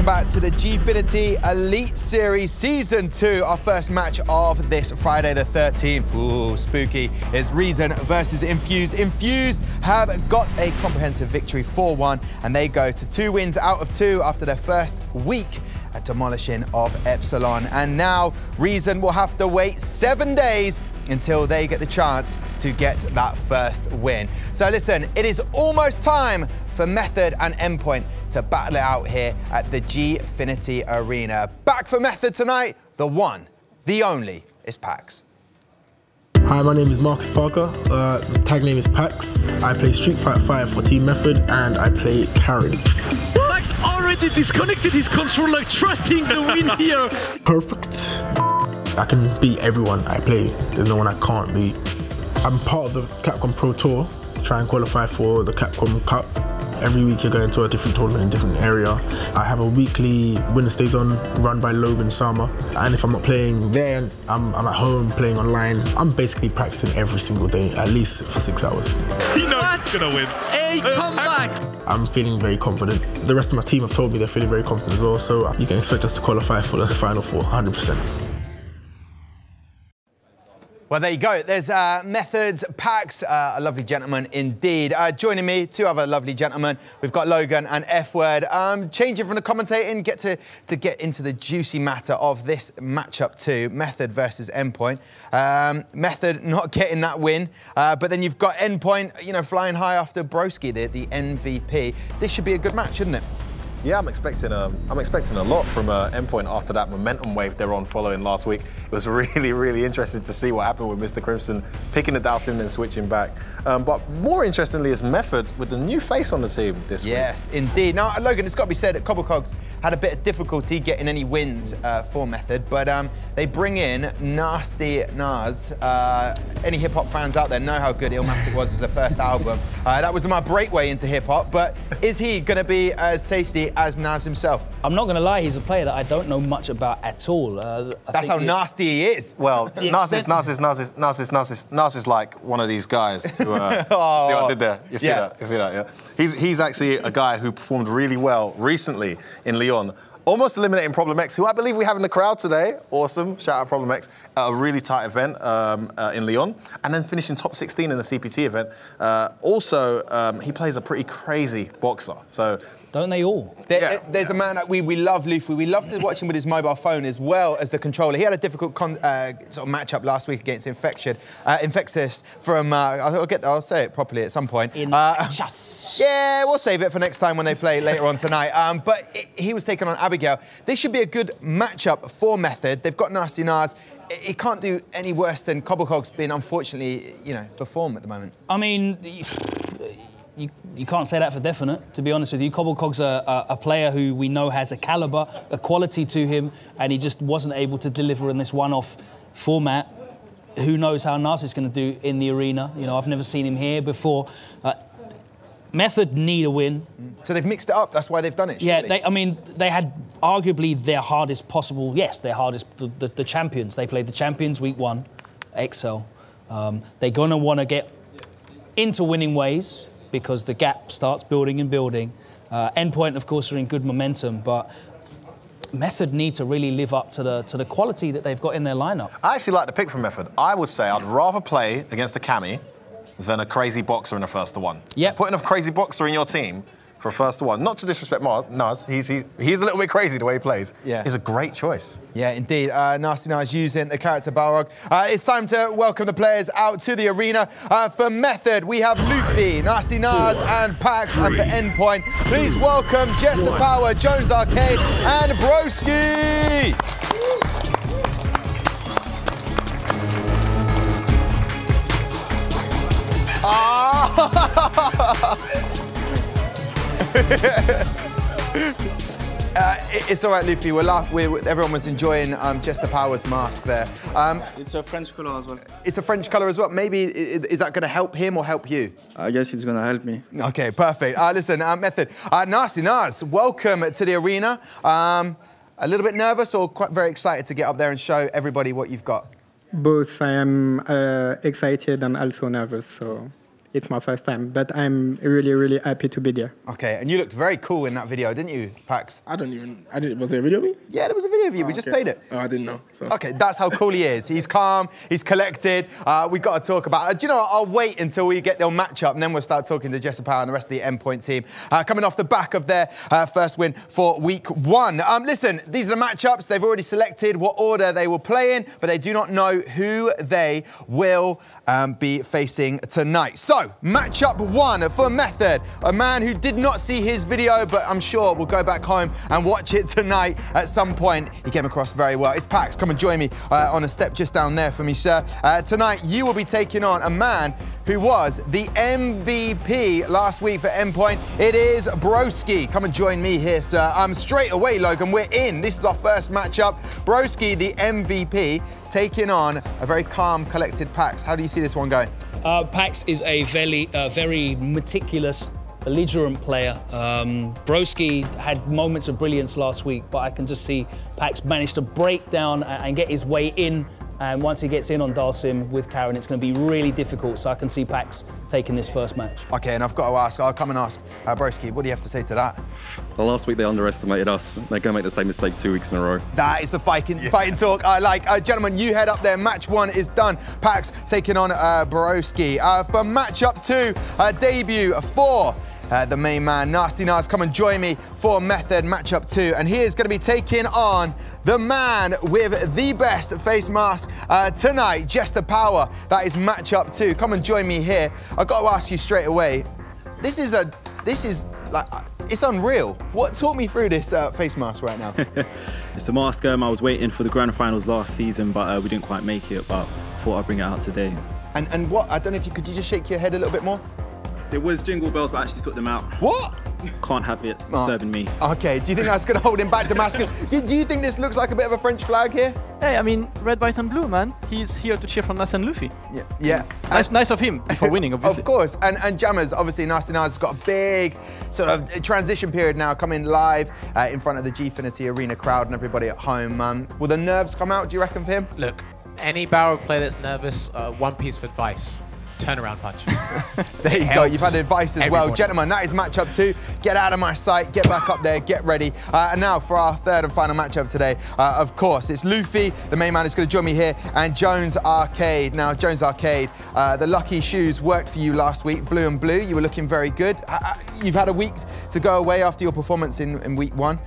back to the Gfinity Elite Series Season 2. Our first match of this Friday the 13th. Ooh, spooky. Is Reason versus Infused. Infused have got a comprehensive victory 4-1, and they go to 2 wins out of 2 after their first week at demolishing of Epsilon. And now Reason will have to wait 7 days until they get the chance to get that first win. So listen, it is almost time for Method and Endpoint to battle it out here at the Gfinity Arena. Back for Method tonight, the one, the only, is Packz. Hi, my name is Marcus Parker. Tag name is Packz. I play Street Fighter 5 for Team Method, and I play Karen. Packz already disconnected his controller, trusting the win here. Perfect. I can beat everyone I play. There's no one I can't beat. I'm part of the Capcom Pro Tour to try and qualify for the Capcom Cup. Every week you're going to a different tournament in a different area. I have a weekly Winner Stays On run by Logan Sama. And if I'm not playing there, I'm at home playing online. I'm basically practicing every single day, at least for 6 hours. He knows he's gonna win. Hey, come back! I'm feeling very confident. The rest of my team have told me they're feeling very confident as well, so you can expect us to qualify for the Final Four, 100%. Well, there you go. There's Method's Packz, a lovely gentleman indeed. Joining me, 2 other lovely gentlemen. We've got Logan and F-Word. Changing from the commentating, to get into the juicy matter of this matchup too. Method versus Endpoint. Method not getting that win, but then you've got Endpoint, you know, flying high after Broski, the MVP. This should be a good match, shouldn't it? Yeah, I'm expecting a lot from Endpoint after that momentum wave they're on following last week. It was really, really interesting to see what happened with Mr. Crimson picking the dousing and then switching back. But more interestingly is Method with the new face on the team this week. Yes, indeed. Now, Logan, it's got to be said that Cobblecogs had a bit of difficulty getting any wins for Method, but they bring in Nasty Nas. Any hip-hop fans out there know how good Illmatic was as their first album. That was my breakaway into hip-hop, but is he going to be as tasty as Nas himself? I'm not going to lie, he's a player that I don't know much about at all. That's how nasty he is. Well, Nas is like one of these guys who, see what I did there? You see that? You see that, yeah? He's actually a guy who performed really well recently in Lyon, almost eliminating Problem X, who I believe we have in the crowd today. Awesome, shout out Problem X. A really tight event in Lyon, and then finishing top 16 in the CPT event. Also, he plays a pretty crazy boxer, so. Don't they all? There's a man that we love, Luffy. We love to watch him with his mobile phone as well as the controller. He had a difficult sort of matchup last week against Infectious from, I'll say it properly at some point. Yeah, we'll save it for next time when they play later on tonight. But he was taking on Abigail. This should be a good matchup for Method. They've got Nasty Nas. He can't do any worse than Cobblecogs being, unfortunately, you know, for form at the moment. I mean, you can't say that for definite, to be honest with you. Cobblecog's a player who we know has a caliber, a quality to him, and he just wasn't able to deliver in this one-off format. Who knows how Nas is going to do in the arena? You know, I've never seen him here before. Method need a win. So they've mixed it up, that's why they've done it, surely. Yeah, they had arguably their hardest possible, their hardest, the champions. They played the champions week 1, Excel. They're going to want to get into winning ways, because the gap starts building and building. Endpoint, of course, are in good momentum, but Method need to really live up to the quality that they've got in their lineup. I actually like the pick from Method. I would say I'd rather play against a Cammy than a crazy boxer in a 1-to-1. Yeah. So putting a crazy boxer in your team for a 1-to-1, not to disrespect Nas, he's a little bit crazy the way he plays. Yeah. He's a great choice. Yeah, indeed. Nasty Nas using the character Balrog. It's time to welcome the players out to the arena. For Method, we have Luffy, Nasty Nas, and Packz. And for Endpoint, please welcome Jester Power, JonesArcade, and Broski. It's all right, Luffy. Everyone was enjoying Jester Power's mask there. It's a French color as well. It's a French color as well. Maybe, is that going to help him or help you? I guess it's going to help me. Okay, perfect. Listen, Method. Nasty Nas, welcome to the arena. A little bit nervous or very excited to get up there and show everybody what you've got? Both. I am excited and also nervous, so it's my first time, but I'm really, really happy to be there. Okay, and you looked very cool in that video, didn't you, Packz? Was there a video of me? Yeah, there was a video of you. We just played it. Oh, I didn't know. So. Okay, that's how cool he is. He's calm, he's collected. We've got to talk about... do you know what? I'll wait until we get their matchup, and then we'll start talking to Jester Power and the rest of the Endpoint team. Coming off the back of their first win for week 1. Listen, these are the matchups. They've already selected what order they will play in, but they do not know who they will be facing tonight. So, matchup 1 for Method, a man who did not see his video, but I'm sure will go back home and watch it tonight at some point. He came across very well. It's Packz. Come and join me on a step just down there for me, sir. Tonight, you will be taking on a man who was the MVP last week for Endpoint. It is Broski. Come and join me here, sir. Straight away, Logan, we're in. This is our first matchup. Broski, the MVP, taking on a very calm, collected Packz. How do you see this one going? Packz is a very meticulous, belligerent player. Broski had moments of brilliance last week, but I can just see Packz managed to break down and get his way in. And once he gets in on Dalsim with Karen, it's going to be really difficult. So I can see Packz taking this first match. Okay, and I've got to ask, I'll come and ask Broski, what do you have to say to that? Well, last week they underestimated us. They're going to make the same mistake 2 weeks in a row. That is the fighting talk I like. Gentlemen, you head up there. Match 1 is done. Packz taking on Broski. For matchup 2, debut for the main man, Nasty Nas. Come and join me for Method matchup 2. And he is going to be taking on the man with the best face mask tonight, Jester Power. That is matchup 2. Come and join me here. I've got to ask you straight away. This is like, it's unreal. Talk me through this face mask right now. It's a mask. I was waiting for the grand finals last season, but we didn't quite make it. But thought I'd bring it out today. And what? I don't know if could you just shake your head a little bit more? There was jingle bells, but I actually took them out. What? Can't have it serving me. Okay, do you think that's going to hold him back, Damascus? do you think this looks like a bit of a French flag here? Hey, I mean, red, white and blue, man. He's here to cheer for Nas and Luffy. Yeah. Nice of him before winning, obviously. Of course, and Jammers, obviously, Nasty Nas has got a big sort of transition period now, coming live in front of the Gfinity Arena crowd and everybody at home. Will the nerves come out, do you reckon, for him? Look, any barrel player that's nervous, one piece of advice. Turnaround punch. There you go, you've had advice as well. Everybody. Gentlemen, that is matchup 2. Get out of my sight, get back up there, get ready. And now for our third and final matchup today, of course, it's Luffy, the main man, who's going to join me here, and JonesArcade. Now, JonesArcade, the lucky shoes worked for you last week, blue and blue. You were looking very good. You've had a week to go away after your performance in week 1.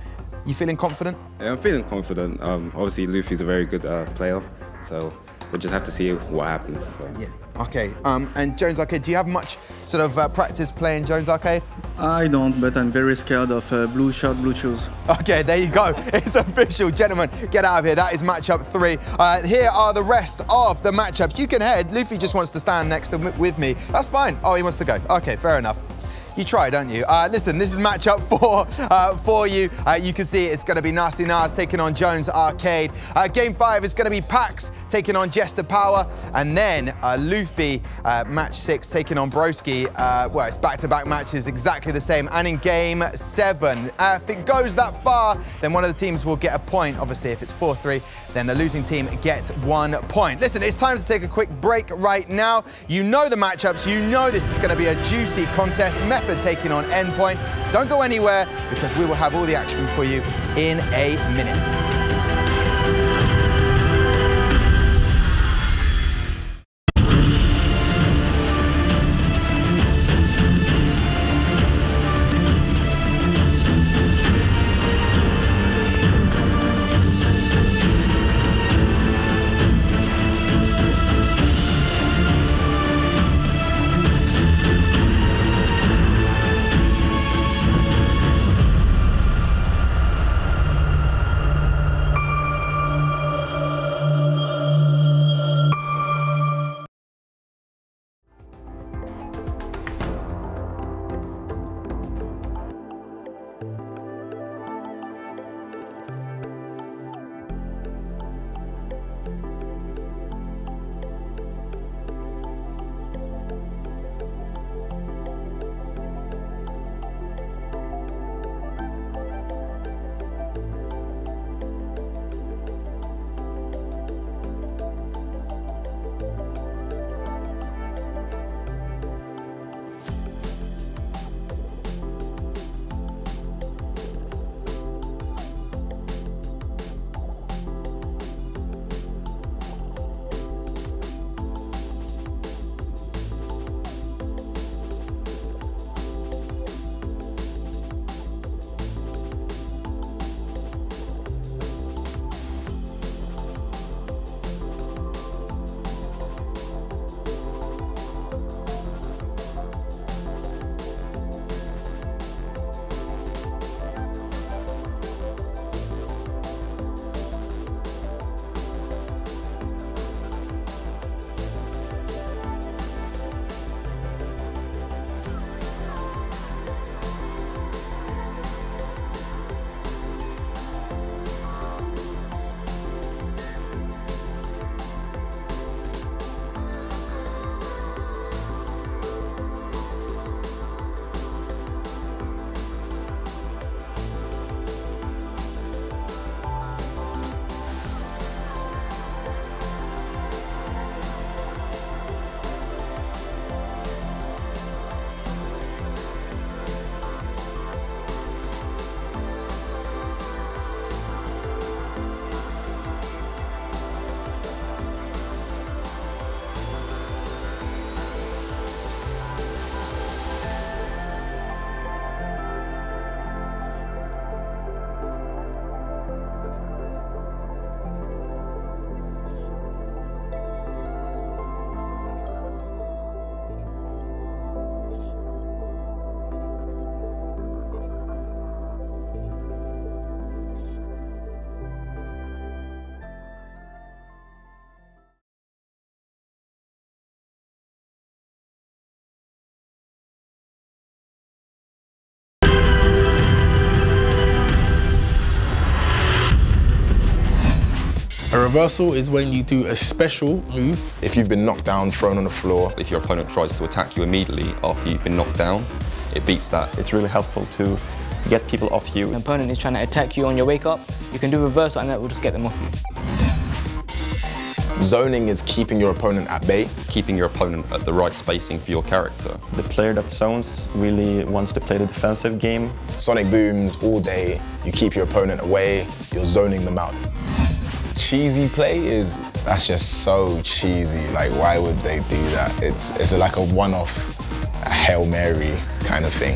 You feeling confident? Yeah, I'm feeling confident. Obviously, Luffy's a very good player, so we'll just have to see what happens. So. Yeah. Okay, and JonesArcade, do you have much sort of practice playing JonesArcade? I don't, but I'm very scared of blue shirt, blue shoes. Okay, there you go. It's official. Gentlemen, get out of here. That is matchup 3. Here are the rest of the matchups. You can head. Luffy just wants to stand next with me. That's fine. Oh, he wants to go. Okay, fair enough. You try, don't you? Listen, this is matchup 4 for you. You can see it's going to be Nasty Nas taking on JonesArcade. Game 5 is going to be Packz taking on Jester Power. And then Luffy, match 6, taking on Broski. Well, it's back-to-back matches, exactly the same. And in game 7, if it goes that far, then one of the teams will get a point. Obviously, if it's 4-3, then the losing team gets 1 point. Listen, it's time to take a quick break right now. You know the matchups. You know this is going to be a juicy contest. Method taking on Endpoint. Don't go anywhere, because we will have all the action for you in a minute. reversal is when you do a special move. If you've been knocked down, thrown on the floor, if your opponent tries to attack you immediately after you've been knocked down, it beats that. It's really helpful to get people off you. An opponent is trying to attack you on your wake up, you can do reversal and that will just get them off you. Zoning is keeping your opponent at bay. Keeping your opponent at the right spacing for your character. The player that zones really wants to play the defensive game. Sonic booms all day, you keep your opponent away, you're zoning them out. Cheesy play that's just so cheesy. Like, why would they do that? It's like a one-off, a Hail Mary kind of thing.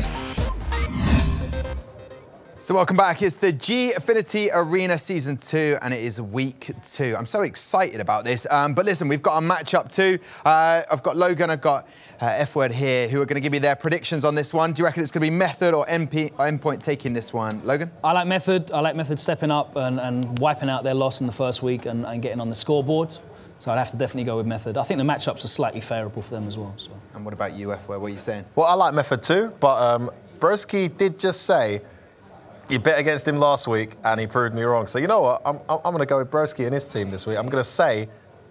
So welcome back. It's the Gfinity Arena Season 2, and it is Week 2. I'm so excited about this. But listen, we've got a matchup too. I've got Logan, I've got F-Word here, who are going to give me their predictions on this one. Do you reckon it's going to be Method or Endpoint taking this one? Logan? I like Method. I like Method stepping up and wiping out their loss in the first week and getting on the scoreboard. So I'd have to definitely go with Method. I think the matchups are slightly favourable for them as well. So. And what about you, F-Word? What are you saying? Well, I like Method too, but Broski did just say he bet against him last week and he proved me wrong. So you know what? I'm going to go with Broski and his team this week. I'm going to say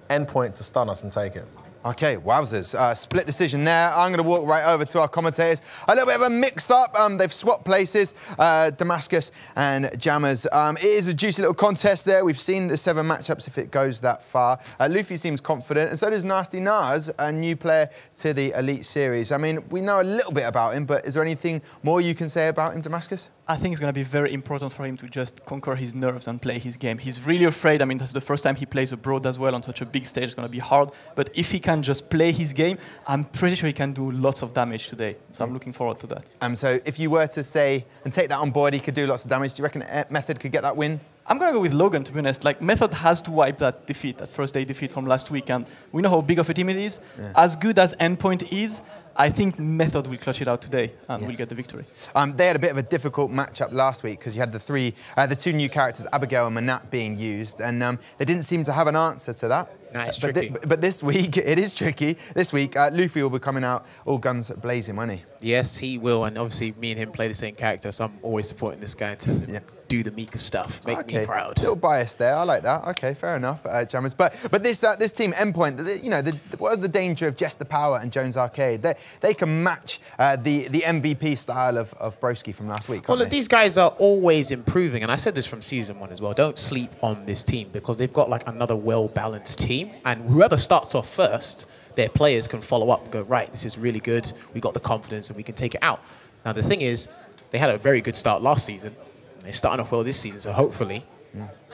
Endpoint to stun us and take it. Okay, wowzers. Split decision there. I'm going to walk right over to our commentators. A little bit of a mix-up. They've swapped places, Damascus and Jammers. It is a juicy little contest there. We've seen the 7 matchups if it goes that far. Luffy seems confident, and so does Nasty Nas, a new player to the Elite Series. I mean, we know a little bit about him, but is there anything more you can say about him, Damascus? I think it's going to be very important for him to just conquer his nerves and play his game. He's really afraid. I mean, that's the first time he plays abroad as well on such a big stage. It's going to be hard. But if he can just play his game, I'm pretty sure he can do lots of damage today. So I'm looking forward to that. So if you were to say and take that on board, he could do lots of damage. Do you reckon Method could get that win? I'm going to go with Logan, to be honest. Like, Method has to wipe that defeat, that first day defeat from last week. And we know how big of a team it is. Yeah. As good as Endpoint is, I think Method will clutch it out today and will get the victory. They had a bit of a difficult matchup last week because you had the 2 new characters, Abigail and Manat, being used, and they didn't seem to have an answer to that. Nah, it's tricky. But this week, it is tricky. This week, Luffy will be coming out all guns blazing, won't he? Yes, he will, and obviously me and him play the same character, so I'm always supporting this guy to do the Mika stuff, make me proud. Little bias there, I like that. Okay, fair enough, Jammers. But this team, Endpoint, you know, what are the danger of Jester Power and JonesArcade? They can match the MVP style of Broski from last week, can't they? These guys are always improving, and I said this from Season 1 as well. Don't sleep on this team because they've got like another well-balanced team, and whoever starts off first, their players can follow up and go, right, this is really good, we got the confidence and we can take it out. Now the thing is, they had a very good start last season, they're starting off well this season, so hopefully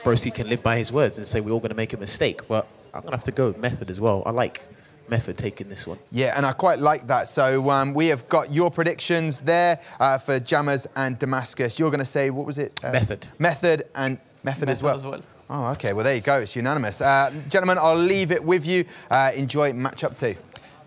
Broski can live by his words and say we're all going to make a mistake, but I'm going to have to go with Method as well. I like Method taking this one. Yeah, and I quite like that. So we have got your predictions there for Jammers and Damascus. You're going to say, what was it? Method. Method and Method as well. Oh, OK, well, there you go. It's unanimous. Gentlemen, I'll leave it with you. Enjoy matchup 2.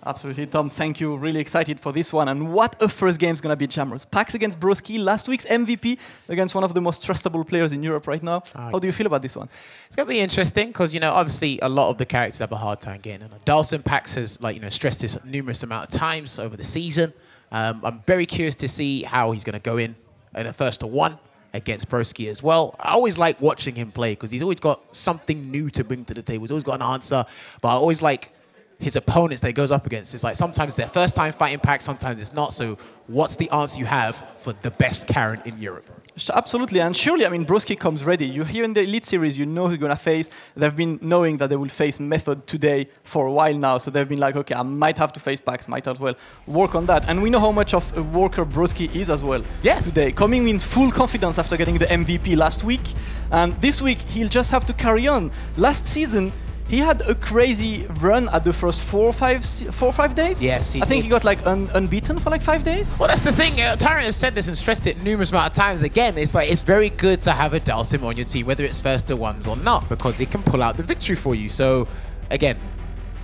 Absolutely, Tom. Thank you. Really excited for this one. And what a first game is going to be, Jammers. Packz against Broski, last week's MVP against one of the most trustable players in Europe right now. How do you feel about this one? It's going to be interesting because, you know, obviously a lot of the characters have a hard time getting in. Dalton Packz has, like, you know, stressed this numerous amount of times over the season. I'm very curious to see how he's going to go in a 1-to-1 against Broski as well. I always like watching him play because he's always got something new to bring to the table. He's always got an answer, but I always like his opponents that he goes up against. It's like sometimes it's their first time fighting Packz, sometimes it's not. So what's the answer you have for the best Karen in Europe? Absolutely, and surely, I mean, Broski comes ready. You're here in the Elite Series, you know who you're going to face. They've been knowing that they will face Method today for a while now, so they've been like, okay, I might have to face Packz, might as well work on that. And we know how much of a worker Broski is as well today. Coming in full confidence after getting the MVP last week, and this week he'll just have to carry on. Last season, he had a crazy run at the first 4 or 5 days. Yes, I think he got like unbeaten for like 5 days. Well, that's the thing. Tyrant has said this and stressed it numerous amount of times. Again, it's like it's very good to have a Dalsim on your team, whether it's 1-to-1s or not, because it can pull out the victory for you. So, again,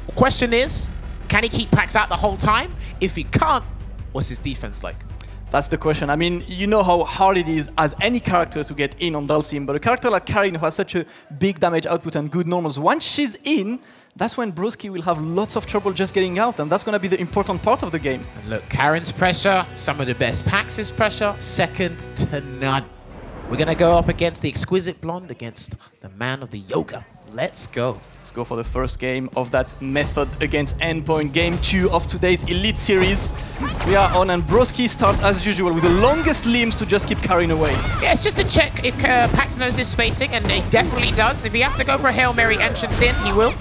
the question is, can he keep Packz out the whole time? If he can't, what's his defense like? That's the question. I mean, you know how hard it is as any character to get in on Dalsim, but a character like Karin who has such a big damage output and good normals, once she's in, that's when Broski will have lots of trouble just getting out, and that's going to be the important part of the game. And look, Karin's pressure, some of the best. Packz's pressure, second to none. We're going to go up against the exquisite blonde against the man of the yoga. Let's go. Let's go for the first game of that method against Endpoint. Game 2 of today's Elite Series. We are on, and Broski starts as usual with the longest limbs to just keep carrying away. Yeah, it's just to check if Packz knows his spacing, and he definitely does. If he has to go for a Hail Mary entrance in, he will.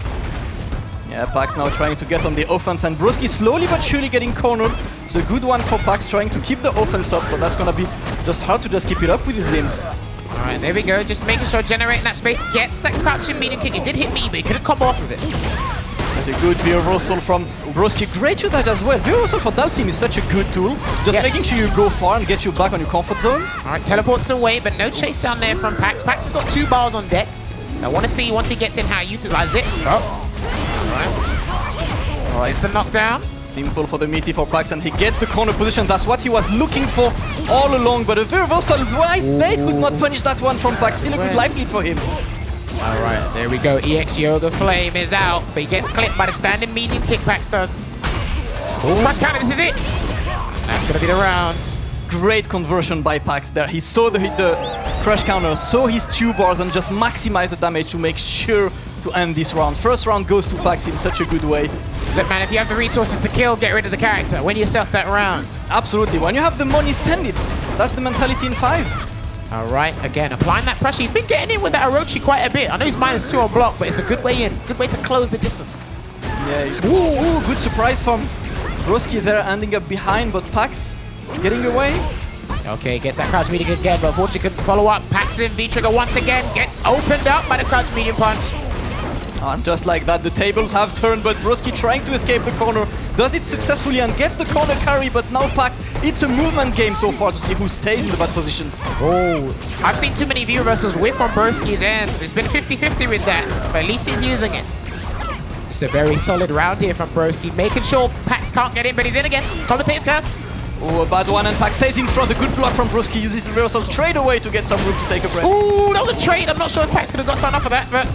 Yeah, Packz now trying to get on the offense, and Broski slowly but surely getting cornered. It's a good one for Packz, trying to keep the offense up, but that's going to be just hard to just keep it up with his limbs. All right, there we go. Just making sure generating that space gets that crouching medium kick. It did hit me, but he couldn't come off of it. Such a good reversal from Broski. Great usage as well. Reversal for Dalsim is such a good tool. Just making sure you go far and get you back on your comfort zone. All right, teleports away, but no chase down there from Packz. Packz has got 2 bars on deck. I want to see once he gets in how he utilizes it. All right, it's the knockdown. Simple for the meaty for Packz, and he gets the corner position. That's what he was looking for all along, but a reversal, nice bait, could not punish that one from Packz. Still a good life lead for him. All right, there we go. EX Yoga Flame is out, but he gets clipped by the standing medium kick Packz does. Crush counter, this is it. That's going to be the round. Great conversion by Packz there. He saw the crush counter, saw his 2 bars, and just maximized the damage to make sure to end this round. First round goes to Packz in such a good way. Look, man, if you have the resources to kill, get rid of the character. Win yourself that round. Absolutely. When you have the money, spend it. That's the mentality in 5. All right, again, applying that pressure. He's been getting in with that Orochi quite a bit. I know he's -2 on block, but it's a good way in. Good way to close the distance. Yeah, ooh, good surprise from Broski there, ending up behind, but Packz getting away. Okay, gets that crouch medium again, but unfortunately couldn't follow up. Packz in V-trigger once again, gets opened up by the crouch medium punch. And just like that, the tables have turned, but Broski trying to escape the corner, does it successfully and gets the corner carry, but now Packz, it's a movement game so far to see who stays in the bad positions. Oh, I've seen too many V-reversals whiff on Broski's end. It's been 50-50 with that, but at least he's using it. It's a very solid round here from Broski, making sure Packz can't get in, but he's in again. Commentator's curse. Oh, a bad one, and Packz stays in front. A good block from Broski, uses the reversal straight away to get some room to take a breath. Ooh, that was a trade. I'm not sure if Packz could have got signed off for that, but...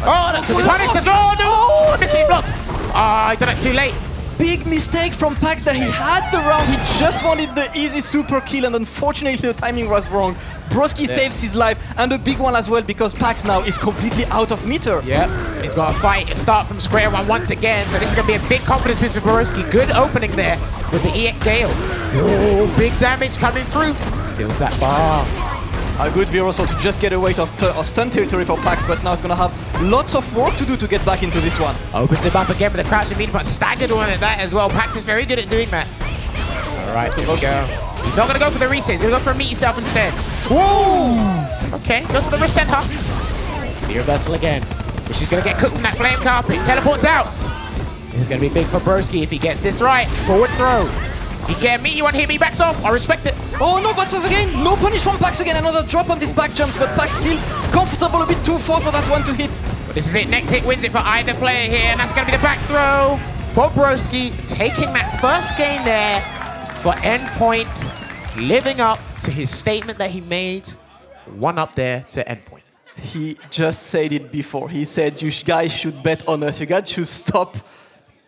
Oh, that's going to be punished. Oh, no! This thing blocked. Ah, he did it too late. Big mistake from Packz there. He had the round. He just wanted the easy super kill, and unfortunately the timing was wrong. Broski saves his life, and a big one as well, because Packz now is completely out of meter. Yeah, he's got to fight, start from square one once again, so this is going to be a big confidence boost for Broski. Good opening there with the EX Gale. Oh, big damage coming through. Kills that bar. A good reversal to just get away of stun territory for Packz, but now he's going to have lots of work to do to get back into this one. Opens him up again with the crouching medium, but staggered one at that as well. Packz is very good at doing that. All right, here we go. He's not going to go for the reset, he's going to go for a meet yourself instead. Whoa! Okay, goes for the reset up. The reversal again. But she's going to get cooked in that flame carpet. Teleports out. This is going to be big for Broski if he gets this right. Forward throw. He can get a meaty one here, but he backs off. I respect it. Oh, no backs off again. No punish from Packz again. Another drop on these back jumps, but Packz still comfortable, a bit too far for that one to hit. But this is it. Next hit wins it for either player here, and that's going to be the back throw for Broski, taking that first game there for Endpoint, living up to his statement that he made. One up there to Endpoint. He just said it before. He said, you guys should bet on us. You guys should stop.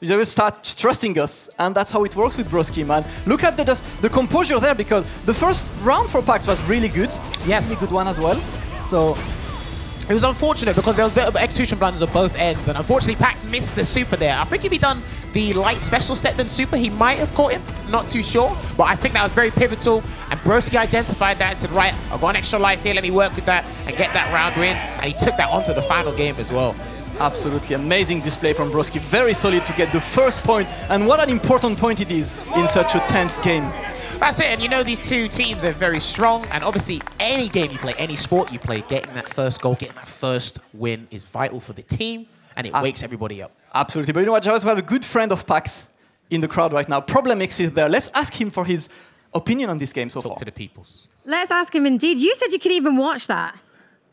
You will start trusting us, and that's how it works with Broski, man. Look at the composure there, because the first round for Packz was really good. Yes. Really good one as well. So it was unfortunate because there was a bit of execution blunders on both ends, and unfortunately Packz missed the super there. I think if he'd done the light special step than super, he might have caught him. Not too sure, but I think that was very pivotal, and Broski identified that and said, right, I've got an extra life here, let me work with that and get that round win, and he took that onto the final game as well. Absolutely amazing display from Broski. Very solid to get the first point, and what an important point it is in such a tense game. That's it, and you know these two teams are very strong, and obviously any game you play, any sport you play, getting that first goal, getting that first win is vital for the team, and it wakes everybody up. Absolutely, but you know what, Jaws, we have a good friend of Packz in the crowd right now. Problem X is there. Let's ask him for his opinion on this game so far. Talk to the peoples. Let's ask him indeed. You said you could even watch that.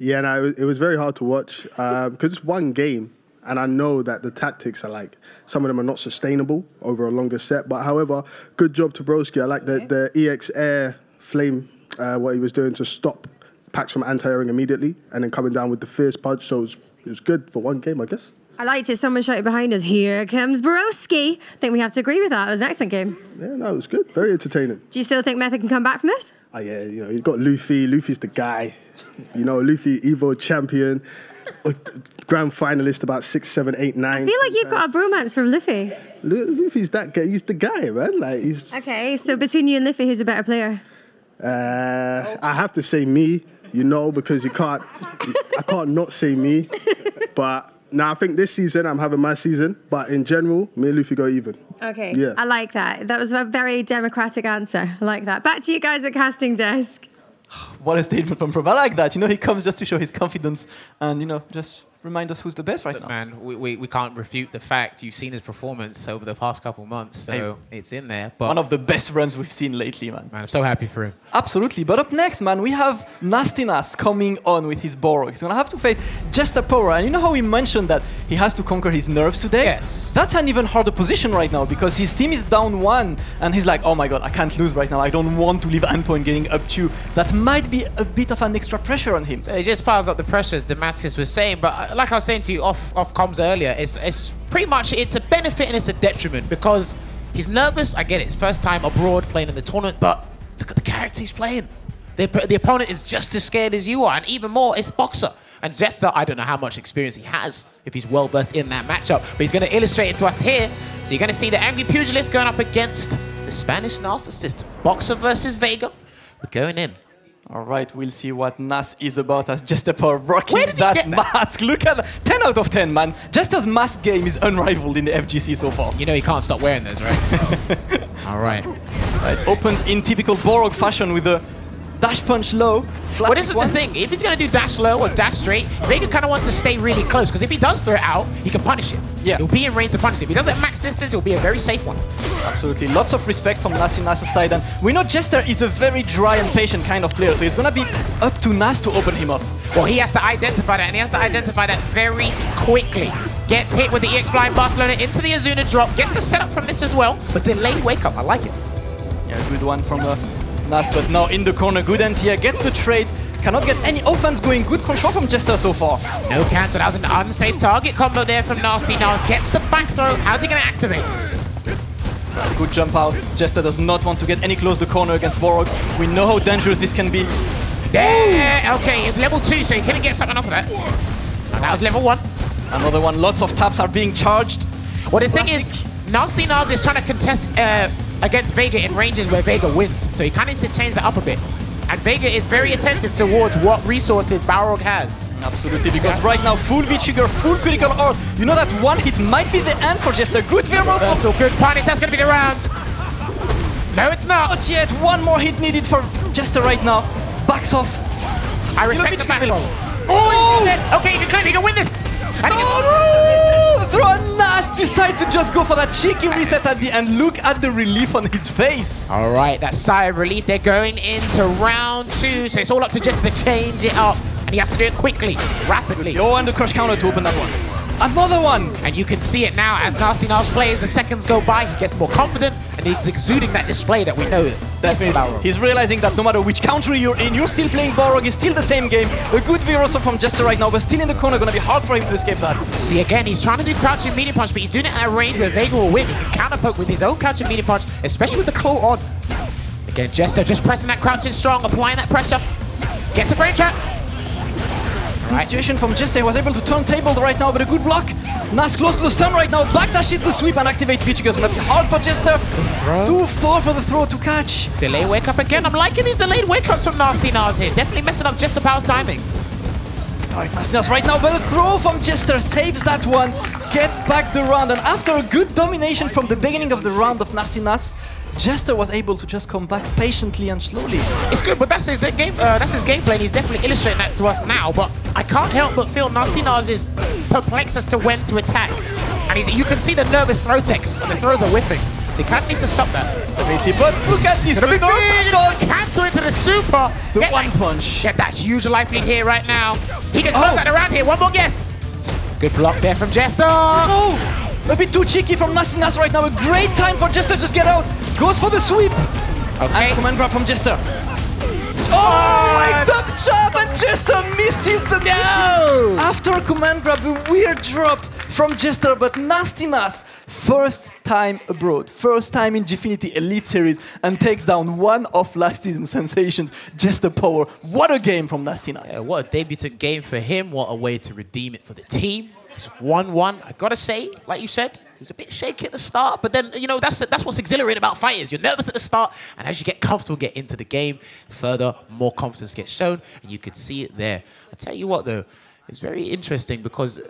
Yeah, no, it was very hard to watch because it's one game, and I know that the tactics are like, some of them are not sustainable over a longer set, but however, good job to Broski. I like the EX Air Flame, what he was doing to stop Packz from anti-airing immediately and then coming down with the fierce punch, so it was good for one game, I guess. I liked it. Someone shouted behind us, "Here comes Broski." I think we have to agree with that. It was an excellent game. Yeah, no, it was good. Very entertaining. Do you still think Method can come back from this? Oh, yeah, you know, you've got Luffy. Luffy's the guy. You know, Luffy, Evo champion, grand finalist about 6, 7, 8, 9. I feel like you've got a bromance from Luffy. Luffy's that guy. He's the guy, man. Like, he's... Okay, so between you and Luffy, who's a better player? I have to say me, you know, because I can't not say me. But now I think this season I'm having my season. But in general, me and Luffy go even. Okay, yeah. I like that. That was a very democratic answer. I like that. Back to you guys at casting desk. What a statement from Prob. I like that. You know, he comes just to show his confidence and, you know, just remind us who's the best right now. Man, we can't refute the fact you've seen his performance over the past couple months, so it's in there. But one of the best runs we've seen lately, man. Man, I'm so happy for him. Absolutely. But up next, man, we have Nasty Nas coming on with his Borog. He's going to have to face Jester Power. And you know how he mentioned that he has to conquer his nerves today? Yes. That's an even harder position right now because his team is down 1 and he's like, oh my god, I can't lose right now. I don't want to leave Endpoint getting up 2. That might be a bit of an extra pressure on him. So it just piles up the pressure, as Damascus was saying. But like I was saying to you off comms earlier, it's pretty much, it's a benefit and it's a detriment because he's nervous. I get it. It's first time abroad playing in the tournament, but look at the character he's playing. The opponent is just as scared as you are, and even more, it's Boxer. And Jester, I don't know how much experience he has, if he's well-versed in that matchup, but he's going to illustrate it to us here. So you're going to see the Angry Pugilist going up against the Spanish Narcissist. Boxer versus Vega. We're going in. All right, we'll see what Nas is about as Jester Power rocking that mask. Look at that. 10 out of 10, man. Jester's mask game is unrivaled in the FGC so far. You know he can't stop wearing those, right? All right. Right. Opens in typical Borog fashion with a dash punch low. Well, this is the thing. If he's going to do dash low or dash straight, Vega kind of wants to stay really close because if he does throw it out, he can punish it. Yeah. He'll be in range to punish it. If he does it at max distance, it'll be a very safe one. Absolutely. Lots of respect from Nas in Nas's side. And we know Jester is a very dry and patient kind of player, so it's going to be up to Nas to open him up. Well, he has to identify that, and he has to identify that very quickly. Gets hit with the EX Flying Barcelona into the Azuna drop. Gets a setup from this as well, but delayed wake up. I like it. Yeah, good one from Nas, but now in the corner. Good anti-air. Gets the trade. Cannot get any offense going. Good control from Jester so far. No cancel. That was an unsafe target combo there from Nasty Nas. Gets the back throw. How's he going to activate? Good jump out. Jester does not want to get any close to the corner against Borog. We know how dangerous this can be. There! Okay, it's level 2, so he couldn't get something off of that. And that was level 1. Another one. Lots of taps are being charged. Well, the thing is, Nasty Nas is trying to contest against Vega in ranges where Vega wins. So he kind of needs to change that up a bit. And Vega is very attentive towards what resources Balrog has. Absolutely, because right now, full V-trigger, full critical art. You know that one hit might be the end for Jester. Good Veros. Also good punish, that's going to be the round. No, it's not. Not yet. One more hit needed for Jester right now. Backs off. I respect the back roll. Oh! Okay, he can claim, he can win this. And Nas decides to just go for that cheeky reset at the end. Look at the relief on his face. All right, that sigh of relief. They're going into round 2, so it's all up to Jester to change it up. And he has to do it quickly, rapidly. Oh, and the crush counter to open that one. Another one! And you can see it now as Nasty Nas plays, the seconds go by, he gets more confident, and he's exuding that display that we know. Definitely. He's realizing that no matter which country you're in, you're still playing Balrog, it's still the same game. A good V-Rosso from Jester right now, but still in the corner, gonna be hard for him to escape that. See, again, he's trying to do crouching medium punch, but he's doing it at a range where Vega will win. He can counter poke with his own crouching medium punch, especially with the claw on. Again, Jester just pressing that crouching strong, applying that pressure. Gets a frame trap. Right. Situation from Jester, he was able to turn table right now, but a good block. Nas close to the stun right now. Backdash hit the sweep and activate V-Trigger. It's gonna be hard for Jester. 2-4 for the throw to catch. Delay wake up again. I'm liking these delayed wake ups from Nasty Nas here. Definitely messing up Jester Power's timing. Alright, Nasty Nas right now, but the throw from Jester saves that one. Gets back the round, and after a good domination from the beginning of the round of Nasty Nas, Jester was able to just come back patiently and slowly. It's good, but that's his game. That's his gameplay, and he's definitely illustrating that to us now. But I can't help but feel Nasty Nas is perplexed as to when to attack, and you can see the nervous throw text. The throws are whiffing, so he kind of needs to stop that. But look at this! Cancel into the super. The one punch. Get that huge life lead here right now. He can turn that around here. One more guess. Good block there from Jester. Oh! A bit too cheeky from Nasty Nas right now. A great time for Jester to just get out. Goes for the sweep. Okay. And command grab from Jester. Oh, it's up jab and Jester misses the no. After a command grab, a weird drop. from Jester, but nastiness. First time abroad, first time in Gfinity Elite Series, and takes down one of last season's sensations, Jester Power. What a game from nastiness. Yeah, what a debutant game for him. What a way to redeem it for the team. It's 1-1. I gotta say, like you said, he was a bit shaky at the start, but then, you know, that's what's exhilarating about fighters. You're nervous at the start, and as you get comfortable, get into the game, further, more confidence gets shown, and you could see it there. I tell you what, though, it's very interesting because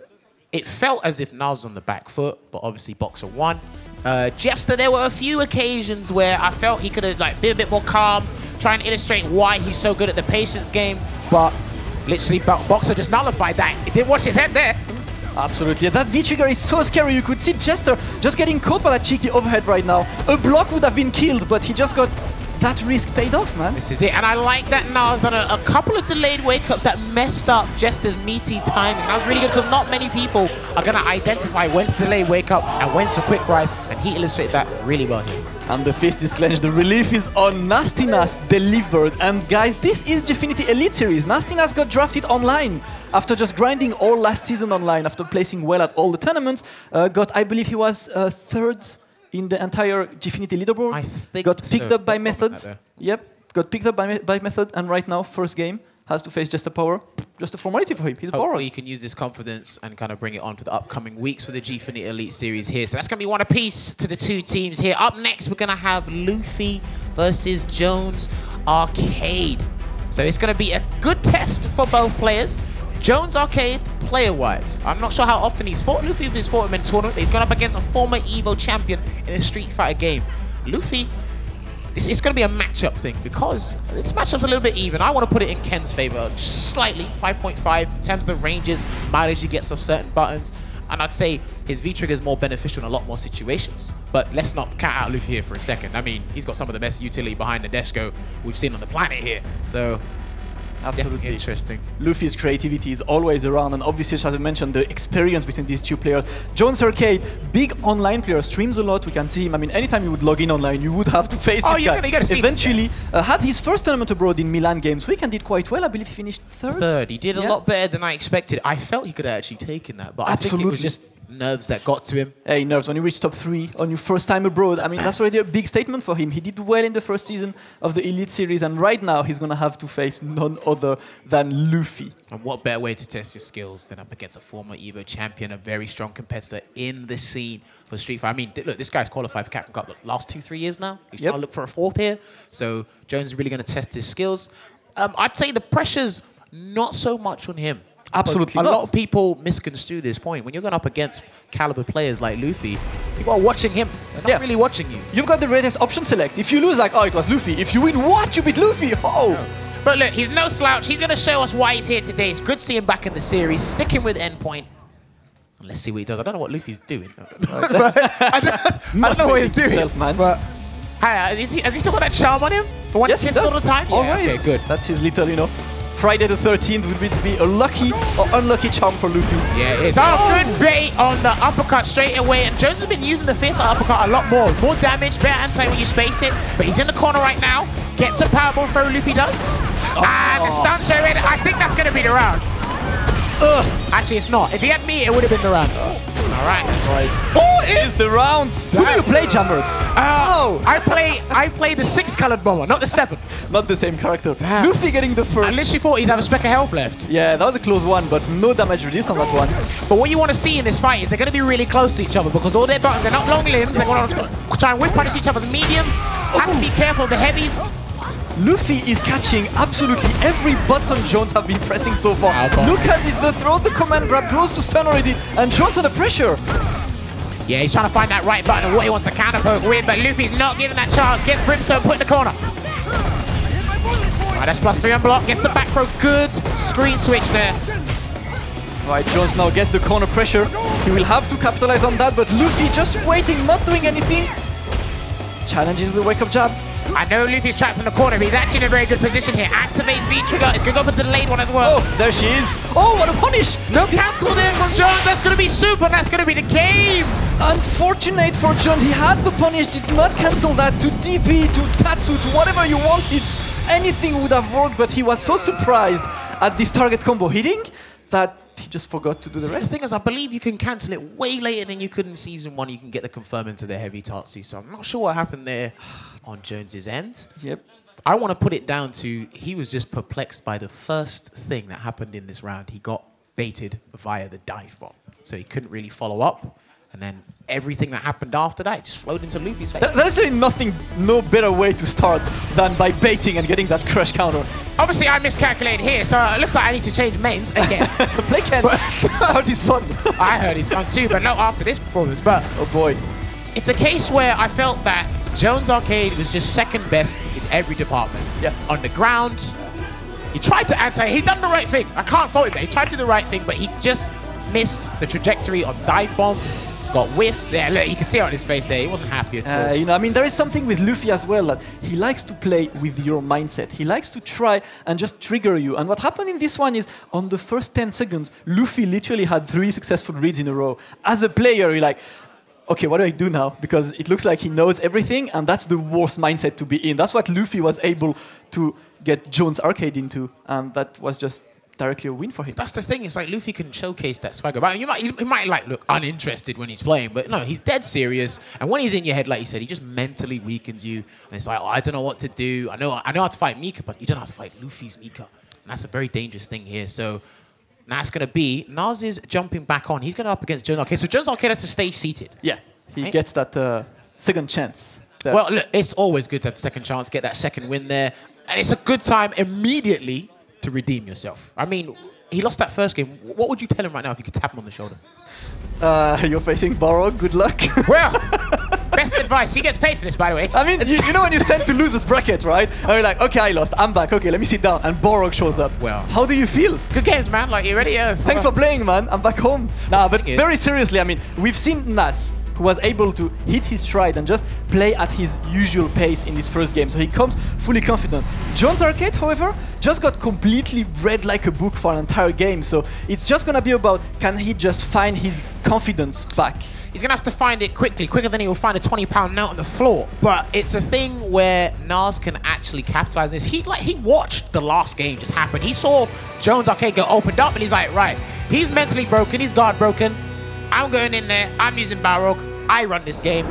it felt as if Nas was on the back foot, but obviously Boxer won. Jester, there were a few occasions where I felt he could have been a bit more calm, trying to illustrate why he's so good at the patience game, but literally Boxer just nullified that. He didn't watch his head there. Absolutely. That V-trigger is so scary. You could see Jester just getting caught by that cheeky overhead right now. A block would have been killed, but he just got that risk paid off, man. This is it. And I like that Nas done a couple of delayed wake-ups that messed up Jester's meaty timing. That was really good because not many people are going to identify when to delay wake-up and when to quick rise, and he illustrated that really well here. And the fist is clenched. The relief is on. Nastiness delivered. And guys, this is Gfinity Elite Series. Nastiness got drafted online after just grinding all last season online, after placing well at all the tournaments. I believe he was third in the entire Gfinity leaderboard. I think got picked up by Methods. Yep, got picked up by Method, and right now, first game, has to face Jester Power. Just a formality for him. He's borrowed. Hopefully you can use this confidence and kind of bring it on for the upcoming weeks for the Gfinity Elite Series here. So that's going to be one apiece to the two teams here. Up next, we're going to have Luffy versus JonesArcade. So it's going to be a good test for both players. JonesArcade, player-wise, I'm not sure how often he's fought Luffy if he's fought him in tournament, but he's gone up against a former EVO champion in a Street Fighter game. Luffy, it's going to be a matchup thing because this matchup's a little bit even. I want to put it in Ken's favor, just slightly, 5.5 in terms of the ranges, mileage he gets off certain buttons, and I'd say his V-trigger is more beneficial in a lot more situations. But let's not count out Luffy here for a second. I mean, he's got some of the best utility behind the Deshko we've seen on the planet here, so absolutely interesting. Luffy's creativity is always around, and obviously, as I mentioned, the experience between these two players. JonesArcade, big online player, streams a lot. We can see him. I mean, anytime you would log in online, you would have to face this guy. You gotta see eventually, had his first tournament abroad in Milan Games Week and did quite well. I believe he finished third. He did a lot better than I expected. I felt he could have actually taken that, but I think it was just nerves that got to him. Hey, nerves. When you reach top 3 on your first time abroad, I mean, that's already a big statement for him. He did well in the first season of the Elite Series, and right now he's going to have to face none other than Luffy. And what better way to test your skills than up against a former EVO champion, a very strong competitor in the scene for Street Fighter. I mean, look, this guy's qualified for Capcom Cup the last 2-3 years now. He's trying to look for a fourth here. So Jones is really going to test his skills. I'd say the pressure's not so much on him. Absolutely not. A lot of people misconstrue this point. When you're going up against caliber players like Luffy, people are watching him. They're not really watching you. You've got the greatest option select. If you lose, like, oh, it was Luffy. If you win, what? You beat Luffy. Oh. But look, he's no slouch. He's going to show us why he's here today. It's good to see him back in the series, sticking with Endpoint. And let's see what he does. I don't know what Luffy's doing. I don't know what he's doing. But has he still got that charm on him? The one yes, he kisses all the time? Always. Okay, good. That's his little, you know, Friday the 13th would be a lucky or unlucky charm for Luffy. Yeah, it is. Oh, good bait on the uppercut straight away. And Jones has been using the fierce uppercut a lot more. More damage, better anti when you space it. But he's in the corner right now. Gets a powerbomb throw, Luffy does. And the stun show in. I think that's going to be the round. Actually, it's not. If he had me, it would have been the round. All right, that's right. Oh, it is the round. Who do you play, Jammers? I play the 6-colored bomber, not the 7. Not the same character. Luffy getting the first. I literally thought he'd have a speck of health left. Yeah, that was a close one, but no damage reduced on that one. But what you want to see in this fight is they're going to be really close to each other because all their buttons are not long limbs. They're going to try and whip punish each other's mediums. Have to be careful of the heavies. Luffy is catching absolutely every button Jones have been pressing so far. Look at this, the throw, the command grab, close to stun already, and Jones under pressure. Yeah, he's trying to find that right button and what he wants to counter poke with, but Luffy's not giving that chance. Gets Brimstone put in the corner. Right, that's +3 on block, gets the back throw. Good screen switch there. Right, Jones now gets the corner pressure. He will have to capitalize on that, but Luffy just waiting, not doing anything. Challenges with wake-up jab. I know Luffy's trapped in the corner, but he's actually in a very good position here. Activates V-trigger. It's going to go for the delayed one as well. Oh, there she is. Oh, what a punish. No cancel there from Jones. That's going to be super. That's going to be the game. Unfortunate for Jones. He had the punish, did not cancel that to DP, to Tatsu, to whatever you wanted. Anything would have worked, but he was so surprised at this target combo hitting that he just forgot to do the See, rest. The thing is, I believe you can cancel it way later than you could in Season 1. You can get the confirm into the heavy Tatsu. So I'm not sure what happened there on Jones's end. Yep. I want to put it down to he was just perplexed by the first thing that happened in this round. He got baited via the dive bomb. So he couldn't really follow up. And then everything that happened after that just flowed into Luffy's face. There's really no better way to start than by baiting and getting that crush counter. Obviously, I miscalculated here, so it looks like I need to change mains again. Play Ken. I heard he's fun. I heard he's fun too, but not after this performance. But oh boy. It's a case where I felt that JonesArcade was just second best in every department. Yeah. On the ground, he tried to he done the right thing. I can't fault him there. He tried to do the right thing, but he just missed the trajectory on dive bomb. Got whiffed. Yeah, look, you can see it on his face there. He wasn't happy at all. You know, I mean, there is something with Luffy as well that he likes to play with your mindset. He likes to try and just trigger you. And what happened in this one is, on the first 10 seconds, Luffy literally had 3 successful reads in a row. As a player, you're like, okay, what do I do now? Because it looks like he knows everything, and that's the worst mindset to be in. That's what Luffy was able to get JonesArcade into, and that was just directly a win for him. That's the thing. It's like Luffy can showcase that swagger. But he might like look uninterested when he's playing, but no, he's dead serious. And when he's in your head, like you said, he just mentally weakens you. And it's like, oh, I don't know what to do. I know how to fight Mika, but you don't know how to fight Luffy's Mika. And that's a very dangerous thing here. So now it's going to be Nas is jumping back on. He's going up against JonesArcade. So JonesArcade has to stay seated. Yeah, he gets that second chance. There. Well, look, it's always good to have a second chance, get that second win there. And it's a good time immediately to redeem yourself. I mean, he lost that first game. What would you tell him right now if you could tap him on the shoulder? You're facing Borog. Good luck. Well, best advice. He gets paid for this, by the way. I mean, you know when you send to losers bracket, right? And you're like, okay, I lost. I'm back. Okay, let me sit down. And Borog shows up. Well, how do you feel? Good games, man. Like, you ready? Thanks for playing, man. I'm back home. Nah, but very seriously, I mean, we've seen Nas, who was able to hit his stride and just play at his usual pace in this first game. So he comes fully confident. JonesArcade, however, just got completely read like a book for an entire game. So it's just going to be about, can he just find his confidence back? He's going to have to find it quickly, quicker than he will find a 20-pound note on the floor. But it's a thing where Nas can actually capitalize on this. He watched the last game just happen. He saw JonesArcade get opened up, and he's like, right, he's mentally broken, he's guard broken. I'm going in there, I'm using Balrog. I run this game.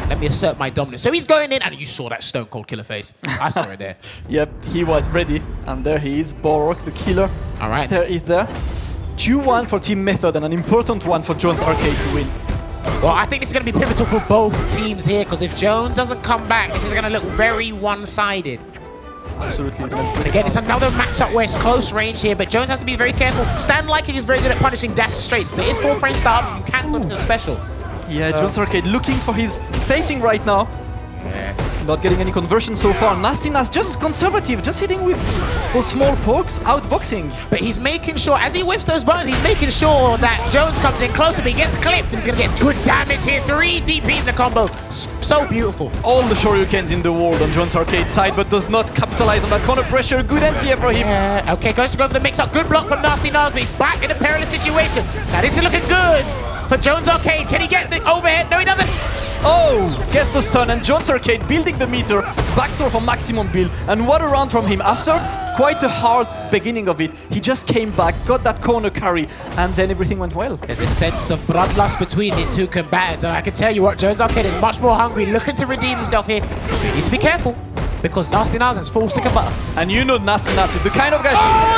Let me assert my dominance. So he's going in, and you saw that stone cold killer face. I saw it there. Yep, he was ready, and there he is, Balrog, the killer. All right. There is there. 2-1 for Team Method, and an important one for JonesArcade to win. Well, I think this is going to be pivotal for both teams here, because if Jones doesn't come back, this is going to look very one-sided. Absolutely. And again, it's another matchup where it's close range here, but Jones has to be very careful. Stan Liking is very good at punishing dash straights, because it is full frame start, you cancel it to special. Yeah, JonesArcade looking for his spacing right now. Yeah. Not getting any conversion so far. Nasty Nas just conservative, just hitting with those small pokes, outboxing. But he's making sure, as he whiffs those buttons, he's making sure that Jones comes in closer, but he gets clipped, and he's going to get good damage here. 3 DPs in the combo. So beautiful. All the Shoryukens in the world on JonesArcade's side, but does not capitalize on that corner pressure. Good anti-air for him. Okay, goes to go for the mix-up. Good block from Nasty Nas, but he's back in a perilous situation. Now this is looking good for JonesArcade. Can he get the overhead? No, he doesn't. Oh, gets the stun, and JonesArcade building the meter. Back throw for maximum build. And what a round from him. After quite a hard beginning of it, he just came back, got that corner carry, and then everything went well. There's a sense of bloodlust between these two combatants, and I can tell you what, JonesArcade is much more hungry, looking to redeem himself here. He needs to be careful, because Nasty Nas has full stick of butter. And you know Nasty Nas is the kind of guy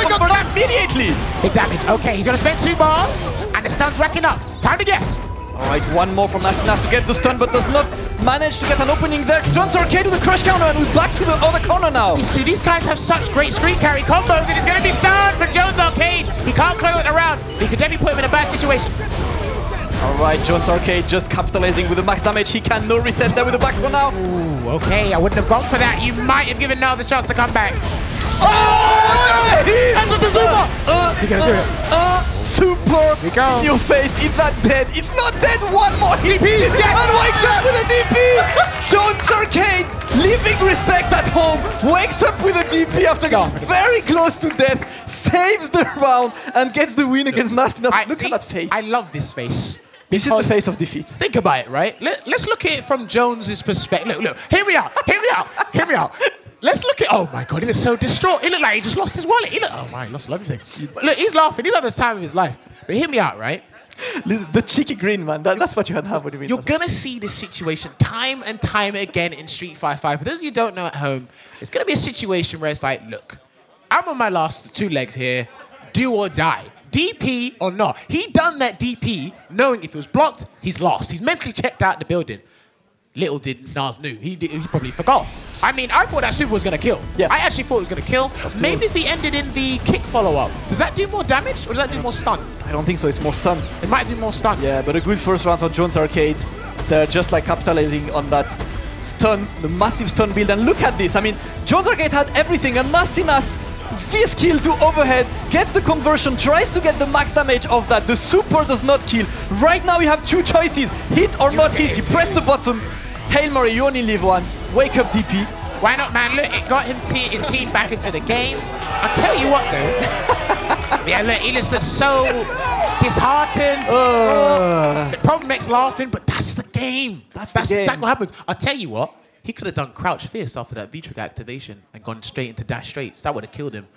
who got that immediately. Big damage. Okay, he's going to spend 2 bars, and the stun's racking up. Time to guess. All right, one more from Nasty Nas to get the stun, but does not manage to get an opening there. JonesArcade with the crush counter, and we're back to the other corner now. These guys have such great street carry combos, and it's going to be stunned for JonesArcade. He can't close it around. He could definitely put him in a bad situation. All right, JonesArcade just capitalizing with the max damage. He can no reset there with the back for now. Ooh, okay, I wouldn't have gone for that. You might have given Nas a chance to come back. Oh! That's what the super! He's gonna do it. Super we go. In your face. Is that dead? It's not dead. One more hit. DP is dead. And wakes up with a DP. JonesArcade leaving respect at home. Wakes up with a DP after getting very close to death. Saves the round and gets the win against Nasty Nas. Look at that face. I love this face. This is the face of defeat. Think about it, right? Let's look at it from Jones's perspective. Look, hear me out. Hear me out. Hear me out. Let's look at. Oh my God, he looks so distraught. He looked like he just lost his wallet. He looked. Oh my, he lost everything. But look, he's laughing. He's having the time of his life. But hear me out, right? Listen, the cheeky grin, man. That's what you had to have when you win. You're gonna see this situation time and time again in Street Fighter 5. For those of you who don't know at home, it's gonna be a situation where it's like, look, I'm on my last 2 legs here, do or die. DP or not. He done that DP knowing if it was blocked, he's lost. He's mentally checked out the building. Little did Nas knew. He probably forgot. I mean, I thought that super was going to kill. Yeah. I actually thought it was going to kill. Maybe if he ended in the kick follow-up. Does that do more damage or does that do more stun? I don't think so. It's more stun. It might do more stun. Yeah, but a good first round for JonesArcade. They're just like capitalizing on that stun, the massive stun build. And look at this. I mean, JonesArcade had everything. And Nasty Nas, V-skill to overhead, gets the conversion, tries to get the max damage of that. The super does not kill. Right now you have 2 choices. Hit or not hit. You press the button. Hail Mary, you only live once. Wake up, DP. Why not, man? Look, it got his team back into the game. I'll tell you what, though. Yeah, look, he just looks so disheartened. The problem makes laughing, but that's the game. That's what happens. I'll tell you what. He could have done crouch fierce after that V-trigger activation and gone straight into dash straights. That would have killed him.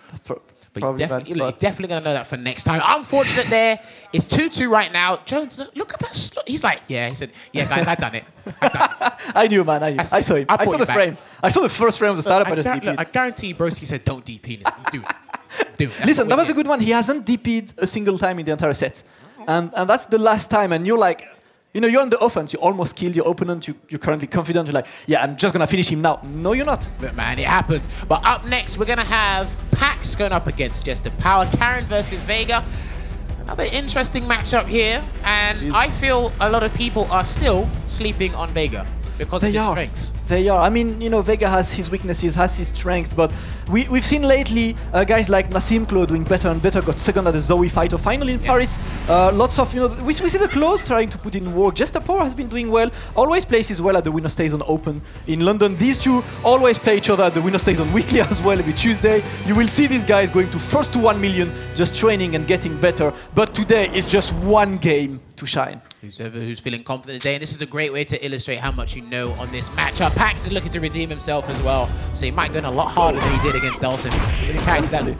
But he's definitely going to know that for next time. Unfortunate there. It's 2-2 right now. Jones, look at that. He's like, yeah, he said, yeah, guys, I've done it. I knew, man. I saw him. I saw the frame. I saw the first frame of the startup. I guarantee Broski said, don't DP. Do it. Do it. Listen, that was a good one. He hasn't DP'd a single time in the entire set. And that's the last time. And you're like, you know, you're on the offense. You almost killed your opponent. You're currently confident. You're like, yeah, I'm just going to finish him now. No, you're not. But man, it happens. But up next, we're going to have Packz going up against Jester. Power Karen versus Vega. Another interesting matchup here. And I feel a lot of people are still sleeping on Vega because of his strengths. They are. I mean, you know, Vega has his weaknesses, has his strength, but we've seen lately guys like Nassim Claw doing better and better, got second at the Zoe fighter finally in Paris. Lots of, you know, we see the Claws trying to put in work. Jester Power has been doing well, always plays well at the Winner Stays on Open in London. These two always play each other at the Winner Stays on Weekly as well every Tuesday. You will see these guys going to first to 1 million, just training and getting better. But today is just one game to shine. Who's feeling confident today, and this is a great way to illustrate how much you know on this matchup. Packz is looking to redeem himself as well, so he might go in a lot harder than he did against Delson.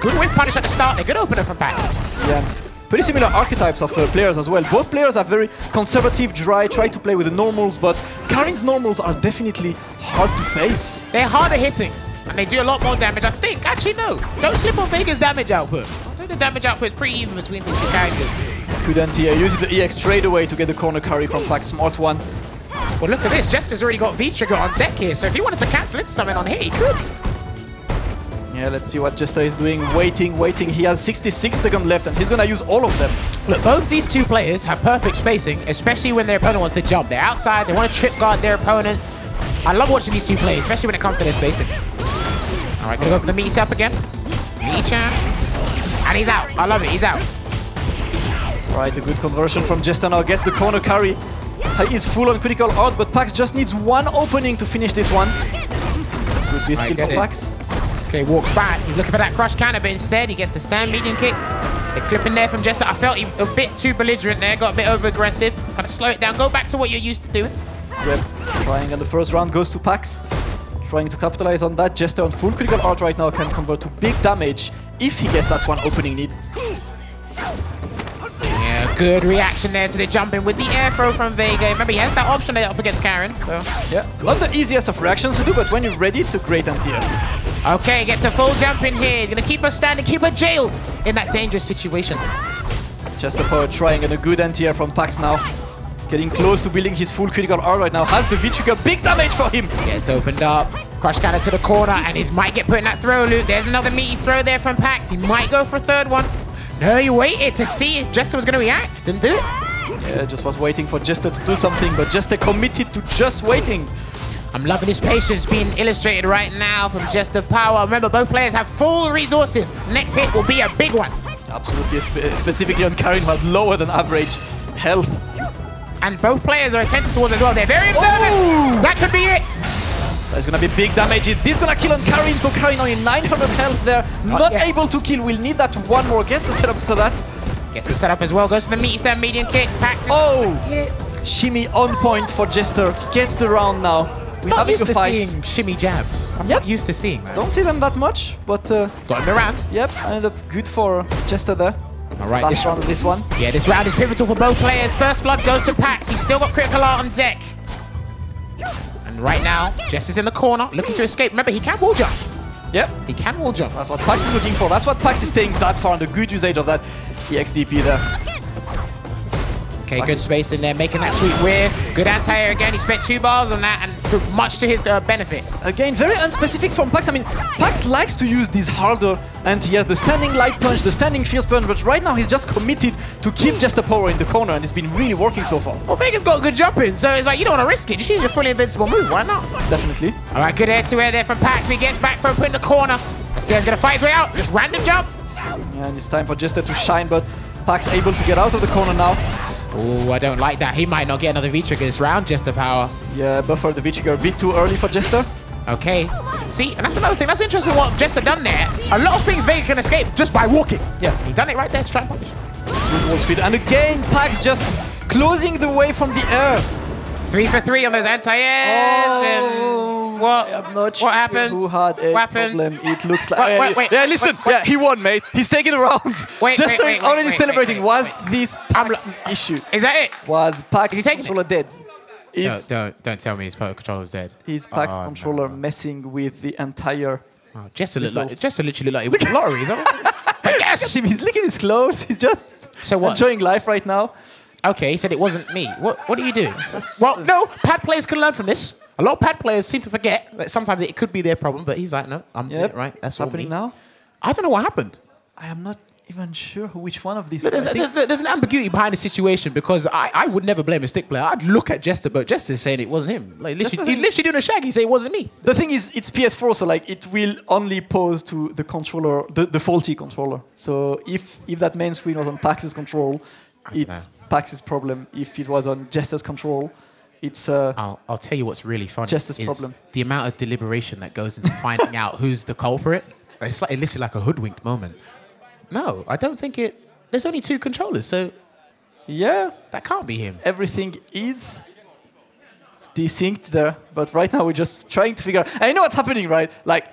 Good whiff punish at the start, a good opener from Packz. Yeah, pretty similar archetypes of players as well. Both players are very conservative, dry, try to play with the normals, but Karin's normals are definitely hard to face. They're harder hitting, and they do a lot more damage. I think, actually no, don't slip on Vega's damage output. I think the damage output is pretty even between these two characters. Couldn't he using the EX straight away to get the corner carry from Packz, smart one. Well, look at this. Jester's already got V-trigger on deck here, so if he wanted to cancel into something on here, he could. Yeah, let's see what Jester is doing. Waiting. He has 66 seconds left, and he's going to use all of them. Look, both these two players have perfect spacing, especially when their opponent wants to jump. They're outside. They want to trip guard their opponents. I love watching these two play, especially when it comes to their spacing. All right, gonna go for the meaty setup again. Meaty champ. And he's out. I love it. He's out. Right, a good conversion from Jester now. Gets the corner carry. He is full on critical art, but Packz just needs one opening to finish this one. Good B-skill for Packz. Okay, walks back. He's looking for that crush counter, but instead he gets the stand medium kick. They're clipping there from Jester. I felt him a bit too belligerent there. Got a bit over-aggressive. Kind of slow it down. Go back to what you're used to doing. Yep. Trying, and the first round goes to Packz. Trying to capitalize on that. Jester on full critical art right now can convert to big damage if he gets that one opening needed. Yeah, good reaction there to the jumping with the air throw from Vega. Remember, he has that option there up against Karen, so... Yeah, not the easiest of reactions to do, but when you're ready, it's a great anti-air. Okay, gets a full jump in here. He's going to keep her standing, keep her jailed in that dangerous situation. Jester Power trying, and a good anti-air from Packz now. Getting close to building his full critical R right now. Has the V-trigger, big damage for him. Gets opened up. Crush counter to the corner, and he might get put in that throw loop. There's another meaty throw there from Packz. He might go for a third one. No, he waited to see if Jester was going to react. Didn't do it. Yeah, just was waiting for Jester to do something, but Jester committed to just waiting. I'm loving this patience being illustrated right now from Jester Power. Remember, both players have full resources. Next hit will be a big one. Absolutely, specifically on Karen, who has lower than average health. And both players are attentive towards as well. They're very observant. That could be it. There's going to be big damage. This is going to kill on Karin. So Karin only 900 health there. Not able to kill. We'll need that one more. Gets the setup to that. Gets the setup as well. Goes to the meaty stand medium kick. Packz. Shimmy on point for Jester. Gets the round now. We're not having used a to fight. seeing shimmy jabs. I'm not used to seeing that. Don't see them that much, but got him around. Yep, ended up good for Jester there. All right, last round of this one. Yeah, this round is pivotal for both players. First blood goes to Packz. He's still got critical art on deck. And right now, Jester's in the corner, looking to escape. Remember, he can wall jump. Yep. He can wall jump. That's what Packz is looking for. That's what Packz is staying that far, and the good usage of that EXDP there. Okay, good space in there, making that sweet whiff. Good anti-air again. He spent 2 bars on that, and much to his benefit. Again, very unspecific from Packz. I mean, Packz likes to use these harder anti-airs, the standing light punch, the standing fierce punch, but right now he's just committed to keep Jester power in the corner, and it's been really working so far. Well, Vega's got a good jump in, so it's like, you don't want to risk it. Just use your fully invincible move, why not? Definitely. All right, good air-to-air there from Packz. He gets back for a put in the corner. Let's see how he's going to fight his way out. Just random jump. And it's time for Jester to shine, but Packz able to get out of the corner now. Oh, I don't like that. He might not get another V-trigger this round, Jester power. Yeah, buffer the V-trigger a bit too early for Jester. Okay. See, and that's another thing. That's interesting what Jester done there. A lot of things Vega can escape just by walking. Yeah. He done it right there to try and punch. Good wall speed. And again, Packz just closing the way from the air. 3 for 3 on those anti-airs. And what? I'm not sure what happened? Who had a problem. It looks like. Wait, yeah, listen. Yeah, he won, mate. He's taking it around. Jester is already celebrating. Was this Pack's issue? Is that it? Was Pack's controller dead? Don't tell me his controller's dead. His Pack's controller messing with the entire. Jester literally looked like he won the lottery. Is that what? Yes. He's licking his clothes. He's just enjoying life right now. Okay, he said it wasn't me. What are you doing? Well, no, pad players can learn from this. A lot of pad players seem to forget that sometimes it could be their problem, but he's like, no, I'm doing it right. That's all happening now. I don't know what happened. I am not even sure which one of these. There's an ambiguity behind the situation because I would never blame a stick player. I'd look at Jester, but Jester's saying it wasn't him. Like he's literally doing a shaggy, say it wasn't me. The thing is, it's PS4, so like it will only pose to the controller, the faulty controller. So if that main screen was on Packz's control, it's Packz's problem. If it was on Jester's control, it's I'll tell you what's really funny. Jester's is problem. The amount of deliberation that goes into finding out who's the culprit. It's like literally like a hoodwinked moment. No, I don't think it. There's only 2 controllers, so yeah, that can't be him. Everything is desynced there, but right now we're just trying to figure out. And you know what's happening, right? Like,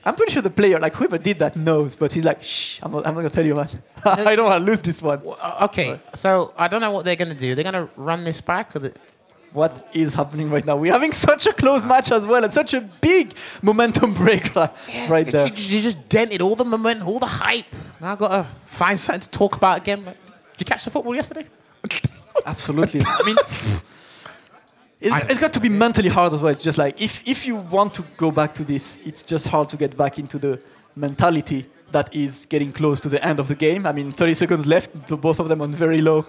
I'm pretty sure the player, like whoever did that, knows, but he's like, shh, I'm not gonna tell you, man. I don't want to lose this one. Okay, so I don't know what they're gonna do. They're gonna run this back, or what is happening right now? We're having such a close match as well, and such a big momentum break right there. You just dented all the momentum, all the hype. Now I've got to find something to talk about again. Did you catch the football yesterday? Absolutely. I mean, it's got to be mentally hard as well. It's just like, if you want to go back to this, it's just hard to get back into the mentality that is getting close to the end of the game. I mean, 30 seconds left, so both of them on very low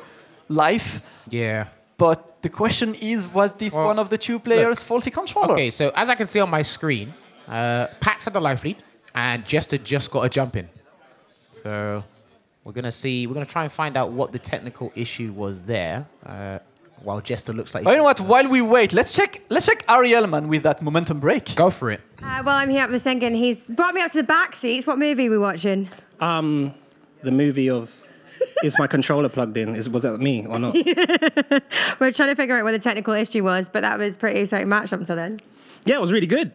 life. Yeah. But the question is, was this one of the 2 players' faulty controller? Okay, so as I can see on my screen, Packz had the life lead, and Jester just got a jump in. So we're going to try and find out what the technical issue was there, while Jester looks like... Oh, you know what, while we wait, let's check Ariel, man, with that momentum break. Go for it. Well, I'm here at the thinking, he's brought me up to the back seats. What movie are we watching? The movie of... Is my controller plugged in? Was that me or not? We're trying to figure out what the technical issue was, but that was pretty exciting match up until then. Yeah, it was really good.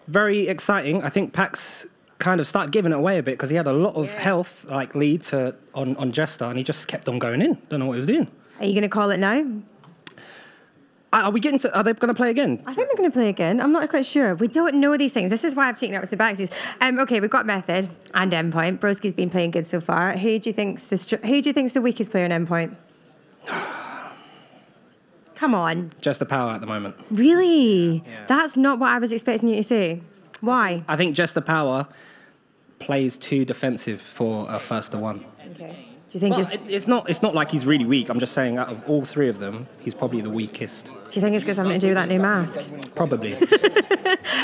Very exciting. I think Packz kind of started giving it away a bit because he had a lot of health lead on Jester, and he just kept on going in. Don't know what he was doing. Are you going to call it now? Are they going to play again? I think they're going to play again. I'm not quite sure. We don't know these things. This is why I've taken it up to the backsies. Okay, we've got Method and Endpoint. Broski's been playing good so far. Who do you think's the weakest player in Endpoint? Come on. Jester power at the moment. Really? Yeah. That's not what I was expecting you to say. Why? I think Jester power plays too defensive for a 1st-to-1. Okay. Do you think it's not like he's really weak. I'm just saying out of all 3 of them, he's probably the weakest. Do you think it's got something to do with that new mask? Probably.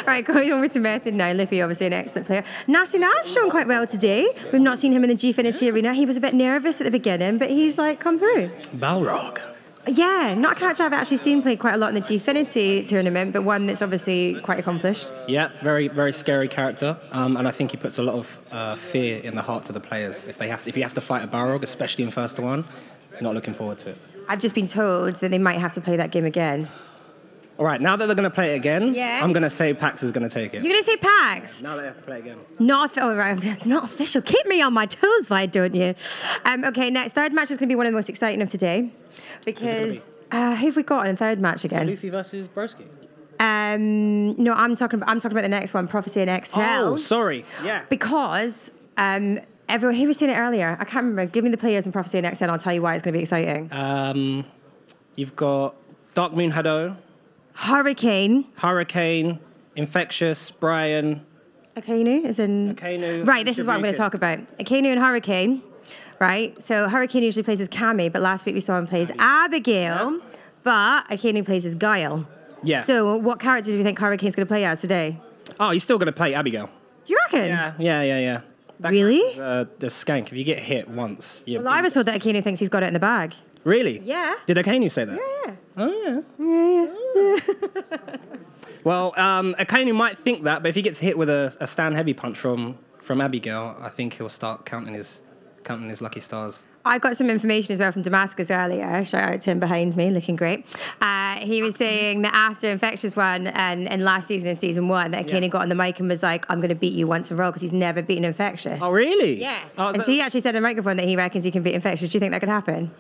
Right, going over to Method now. Luffy, obviously an excellent player. Nasty Nat's shown quite well today. We've not seen him in the Gfinity arena. He was a bit nervous at the beginning, but he's come through. Balrog. Yeah, not a character I've actually seen play quite a lot in the Gfinity tournament, but one that's obviously quite accomplished. Yeah, very, very scary character, and I think he puts a lot of fear in the hearts of the players. If you have to fight a Balrog, especially in 1st-to-1, you're not looking forward to it. I've just been told that they might have to play that game again. All right, now that they're going to play it again, Yeah. I'm going to say Packz is going to take it. You're going to say Packz? Now they have to play again. Oh, right. It's not official. Keep me on my toes, why don't you? Okay, next. Third match is going to be one of the most exciting of today. Because, who have we got in the third match again? Luffy versus Broski. No, I'm talking about the next one, Prophecy and XL. Oh, sorry. Yeah. Because everyone, who was saying it earlier? I can't remember. Give me the players in Prophecy and XL and I'll tell you why it's going to be exciting. You've got Dark Moon Hado. Hurricane, Infectious, Brian. Akainu is in... Akainu. Right, this is what I'm going to talk about. Akainu and Hurricane, right? So Hurricane usually plays as Cammy, but last week we saw him play as Abigail, but Akainu plays as Guile. Yeah. So what characters do you think Hurricane's going to play as today? Oh, he's still going to play Abigail. Do you reckon? Yeah. Really? The skank. If you get hit once... Well, I was told that Akainu thinks he's got it in the bag. Really? Yeah. Did Akainu say that? Yeah. Oh, yeah. Well, Akainu might think that, but if he gets hit with a stand heavy punch from Abigail, I think he'll start counting his lucky stars. I got some information as well from Damascus earlier. Shout out to him behind me, looking great. He was saying that after Infectious won and last season in season 1, that Akainu got on the mic and was like, I'm going to beat you once in a row because he's never beaten Infectious. Oh, really? Yeah. Oh, and so he actually said on the microphone that he reckons he can beat Infectious. Do you think that could happen?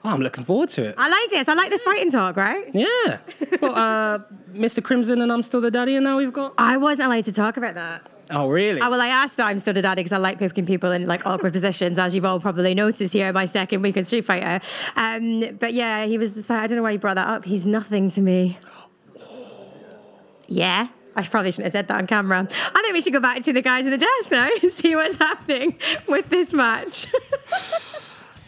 Oh, I'm looking forward to it. I like this fighting talk, right? Yeah. Well, Mr. Crimson and I'm Still the Daddy, and now we've got... I wasn't allowed to talk about that. Oh, really? Well, I asked that I'm Still the Daddy because I like picking people in like awkward positions, as you've all probably noticed here in my second week in Street Fighter. But yeah, he was just like, I don't know why you brought that up. He's nothing to me. Yeah. I probably shouldn't have said that on camera. I think we should go back to the guys in the desk now and see what's happening with this match.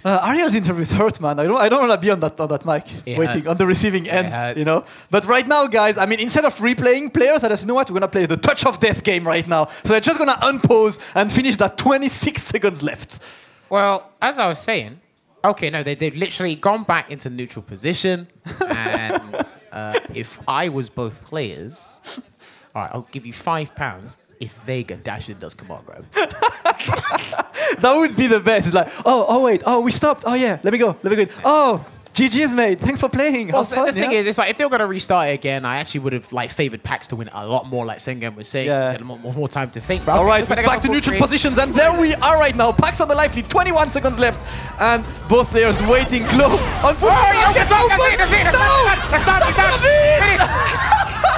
Ariel's interviews hurt, man. I don't want to be on that mic, waiting on the receiving end, you know. But right now, guys, I mean, instead of replaying players, I just know what we're gonna play the touch of death game right now. So they're just gonna unpause and finish that 26 seconds left. Well, as I was saying, okay, no, they've literally gone back into neutral position, and if I was both players, all right, I'll give you £5 if Vega dash in does command grab. That would be the best. It's like, wait, we stopped. Oh yeah, let me go. Oh, GG's, mate. Thanks for playing. Well, the thing is, it's like if they were going to restart it again, I actually would have like favored Packz to win a lot more, like Sengen was saying. Yeah. He had a more time to think. But all right, back to neutral positions, and there we are right now. Packz on the life lead, 21 seconds left, and both players waiting close. That's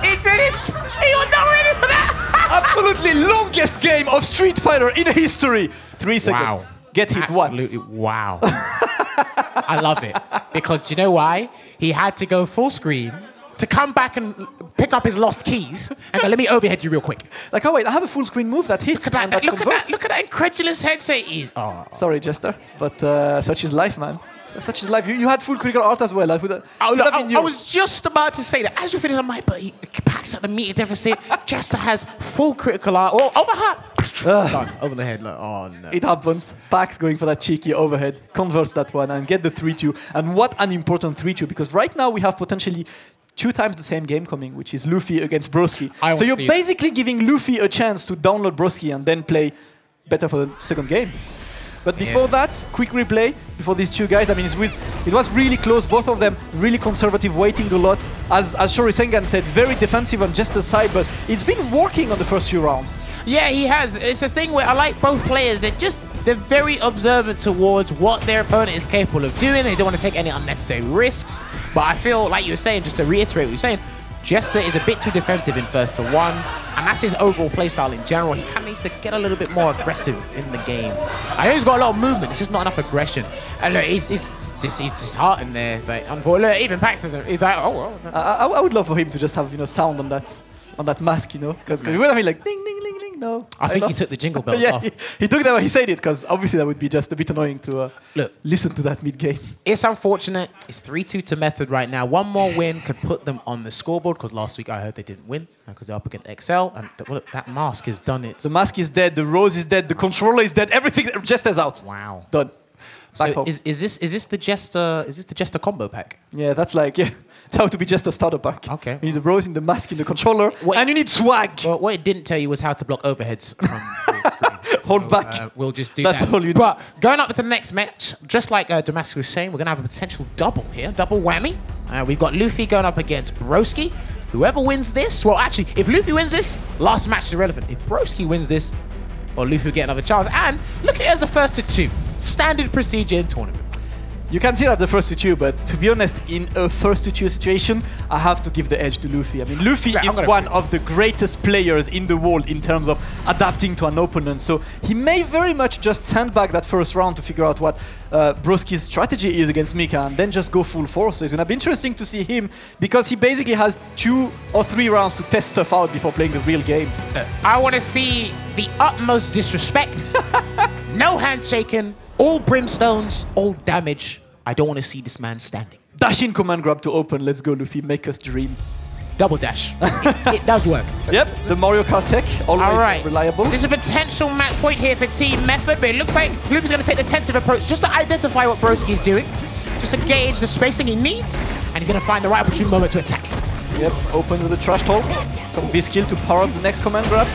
It's finished. He was not ready for that. Absolutely longest game of Street Fighter in history. 3 seconds. Wow. Get hit once. Wow. I love it. Because do you know why? He had to go full screen to come back and pick up his lost keys and go, let me overhead you real quick. Like, oh wait, I have a full screen move that hits. Look at that, look at that incredulous headset. Sorry, Jester, but such is life, man. Such is life. You had full critical art as well. I was just about to say that. As you finish on my but he packs at the meter deficit. Jester has full critical art. Oh, overhead. Done. Over the head. Like, oh, no. It happens. Packz going for that cheeky overhead. Converts that one and get the 3-2. And what an important 3-2. Because right now we have potentially 2 times the same game coming, which is Luffy against Broski. So you're basically giving Luffy a chance to download Broski and then play better for the second game. But before that, quick replay before these two guys. I mean, it was really close. Both of them really conservative, waiting a lot. As Shori Sengan said, very defensive on Jester's side, but it's been working on the first few rounds. Yeah, he has. It's a thing where I like both players. They're very observant towards what their opponent is capable of doing. They don't want to take any unnecessary risks. But I feel, like you were saying, just to reiterate what you're saying, Jester is a bit too defensive in first to ones, and that's his overall playstyle in general. He kind of needs to get a little bit more aggressive in the game. I know he's got a lot of movement, it's just not enough aggression. And look, he's disheartened there. It's like, unfortunately, even Packz is like, oh well. I would love for him to just have sound on that mask, because we would have been like ding ding ding ding. No, I think he took the jingle bell off. He took that when he said it, because obviously that would be just a bit annoying to listen to that mid-game. It's unfortunate. It's 3-2 to Method right now. One more win could put them on the scoreboard, because last week I heard they didn't win because they're up against XL, and that mask has done it. The mask is dead, the rose is dead, the controller is dead, everything. Jester's out. Wow. Done. So is this the Jester combo pack? Yeah, that's like it's how to be Jester starter pack. Okay. You need the rose in the mask in the controller, and you need swag. Well, what it didn't tell you was how to block overheads from hold back. We'll just do that's that. All you need. But going up to the next match, just like Damascus was saying, we're gonna have a potential double here, double whammy. We've got Luffy going up against Broski. Whoever wins this, well, actually, if Luffy wins this, last match is irrelevant. If Broski wins this, well, Luffy will get another chance. And look at it as a first to 2. Standard procedure in tournament. You can see that the first to 2, but to be honest, in a first to 2 situation, I have to give the edge to Luffy. I mean, Luffy is one of the greatest players in the world in terms of adapting to an opponent. So he may very much just sandbag that first round to figure out what Broski's strategy is against Mika and then just go full force. So it's going to be interesting to see him because he basically has 2 or 3 rounds to test stuff out before playing the real game. I want to see the utmost disrespect. No handshaking. All brimstones, all damage. I don't want to see this man standing. Dash in command grab to open. Let's go, Luffy. Make us dream. Double dash. It does work. Yep, the Mario Kart tech, always reliable. There's a potential match point here for Team Method, but it looks like Luffy's going to take the defensive approach just to identify what Broski's doing, just to gauge the spacing he needs, and he's going to find the right opportune moment to attack. Yep, open with a trash talk. Some V-skill to power up the next command grab.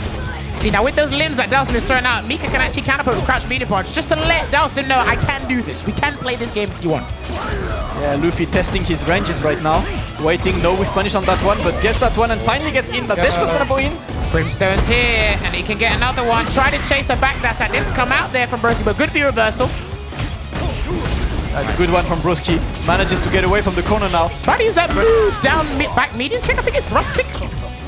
See, now with those limbs that Dawson is throwing out, Mika can actually counterput with crouch medium punch just to let Dawson know I can do this. We can play this game if you want. Yeah, Luffy testing his ranges right now. Waiting, no whiff punish on that one, but gets that one and finally gets in. Nadeshko's gonna go in. Brimstone's here, and he can get another one. Try to chase a backdash that didn't come out there from Broski, but good B reversal. And a good one from Broski. Manages to get away from the corner now. Try to use that move down back medium kick. I think it's thrust kick.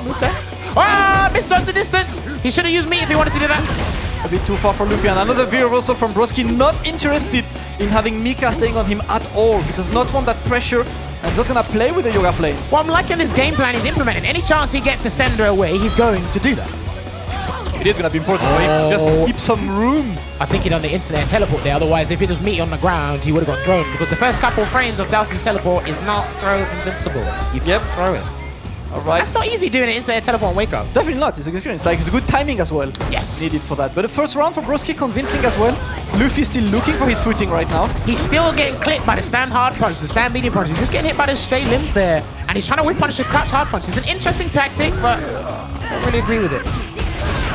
Move there. Ah, misjudged the distance. He should have used me if he wanted to do that. A bit too far for Luffy, and another V reversal from Broski. Not interested in having Mika staying on him at all. He does not want that pressure, and he's just gonna play with the Yoga Flames. Well, I'm liking this game plan he's implementing. Any chance he gets to send her away, he's going to do that. It is gonna be important for him to just keep some room. I think he'd done the instant air teleport there. Otherwise, if it was meat on the ground, he would have got thrown. Because the first couple of frames of Dawson's teleport is not throw invincible. You can't throw it. Alright. That's not easy doing it inside a teleport and wake up. Definitely not. It's experience. Like, it's good timing as well. Yes. Needed for that. But the first round for Broski convincing as well. Luffy's still looking for his footing right now. He's still getting clipped by the stand hard punch, the stand medium punch. He's just getting hit by the straight limbs there. And he's trying to whip punish the crouch hard punch. It's an interesting tactic, but I don't really agree with it.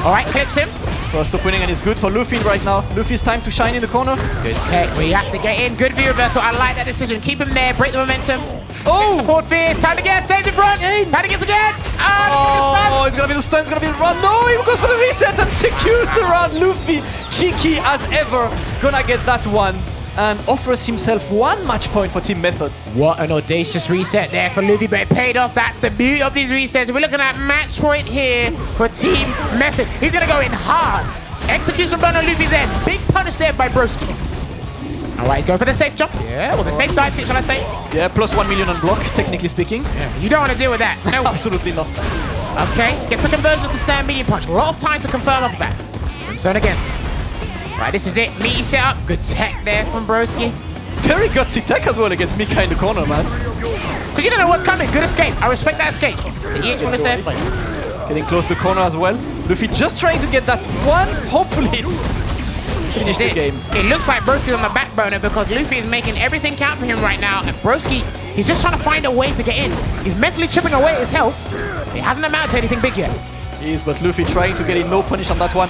Alright, clips him. First opening, and it's good for Luffy right now. Luffy's time to shine in the corner. Good tech, but he has to get in. Good view reversal. I like that decision. Keep him there, break the momentum. Oh! Forward fierce. Time to get, stays in front. Time to get again. Oh, it's gonna be the stun, it's gonna be the run. No, he goes for the reset and secures the run. Luffy, cheeky as ever, gonna get that one and offers himself 1 match point for Team Method. What an audacious reset there for Luffy, but it paid off. That's the beauty of these resets. We're looking at match point here for Team Method. He's gonna go in hard. Execution burn on Luffy's end. Big punish there by Broski. All right, he's going for the safe jump. Yeah, well, the safe dive kick, shall I say? Yeah, plus 1 million on block, technically speaking. Yeah, you don't want to deal with that. No. Absolutely not. Okay, gets the conversion of the stand medium punch. A lot of time to confirm off that. Brimstone again. Right, this is it. Meaty setup. Good tech there from Broski. Very gutsy tech as well against Mika in the corner, man. But you don't know what's coming. Good escape. I respect that escape. The EH1 is there. Getting close to the corner as well. Luffy just trying to get that one. Hopefully it's finish the game. It looks like Broski's on the back burner because Luffy is making everything count for him right now. And Broski, he's just trying to find a way to get in. He's mentally chipping away at his health. It hasn't amounted to anything big yet. He is, but Luffy trying to get in. No punish on that one.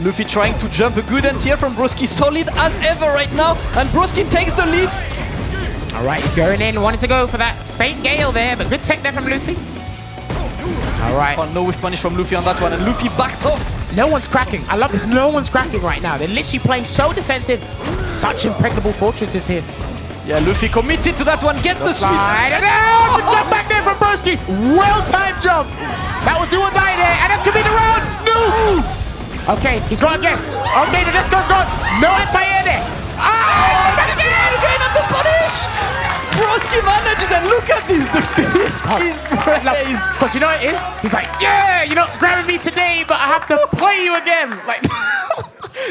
Luffy trying to jump a good anti-air from Broski. Solid as ever right now. And Broski takes the lead. All right, he's going in. Wanted to go for that faint gale there, but good tech there from Luffy. All right. No whiff punish from Luffy on that one, and Luffy backs off. No one's cracking. I love this. No one's cracking right now. They're literally playing so defensive. Such impregnable fortresses here. Yeah, Luffy committed to that one. Gets the sweep. Oh! The jump back there from Broski. Well-timed jump. That was do or die there, and that's going to be the round. No! Okay, he's got a guess. Okay, the disco's gone. No anti-air there. Ah! Again under punish. Broski manages, and look at this. The fist is raised. Because you know what it is? He's like, yeah, you're not grabbing me today, but I have to play you again. Like,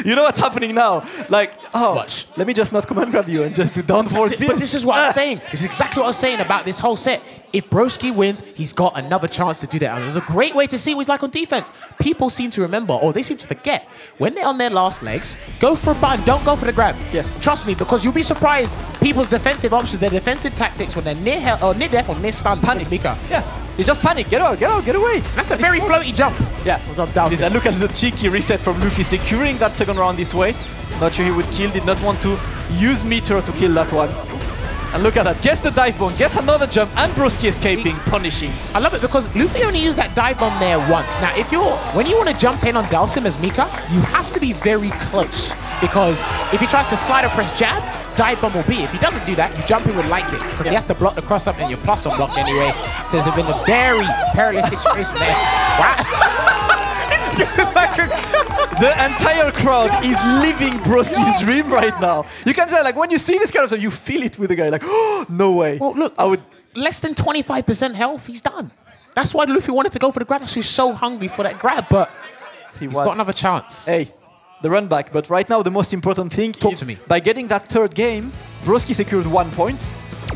you know what's happening now? Like, oh, watch. Let me just not command grab you and just do down forward. But this is what I'm saying. This is exactly what I was saying about this whole set. If Broski wins, he's got another chance to do that. And it was a great way to see what he's like on defense. People seem to remember, or they seem to forget, when they're on their last legs, go for a button, don't go for the grab. Yeah. Trust me, because you'll be surprised people's defensive options, their defensive tactics when they're near health or near death or near stun. Panic. Mika. Yeah. He's just panic. Get out, get out, get away. That's a very floaty jump. Yeah. And look at the cheeky reset from Luffy, securing that second round this way. Not sure he would kill, did not want to use meter to kill that one. And look at that. Gets the dive bomb, gets another jump, and Broski escaping, punishing. I love it because Luffy only used that dive bomb there once. Now, when you want to jump in on Dalsim as Mika, you have to be very close. Because if he tries to slider press jab, dive bomb will be. If he doesn't do that, you jump in with light kick. Because he has to block the cross up and your plus on blocked anyway. So it's been a very perilous situation there. Wow. The entire crowd is living Broski's dream right now. You can say, like, when you see this kind of stuff, you feel it with the guy, like, oh, no way. Well, look, less than 25% health, he's done. That's why Luffy wanted to go for the grab. He's so hungry for that grab, but he's got another chance. Hey, the run back. But right now, the most important thing is by getting that third game, Broski secured 1 point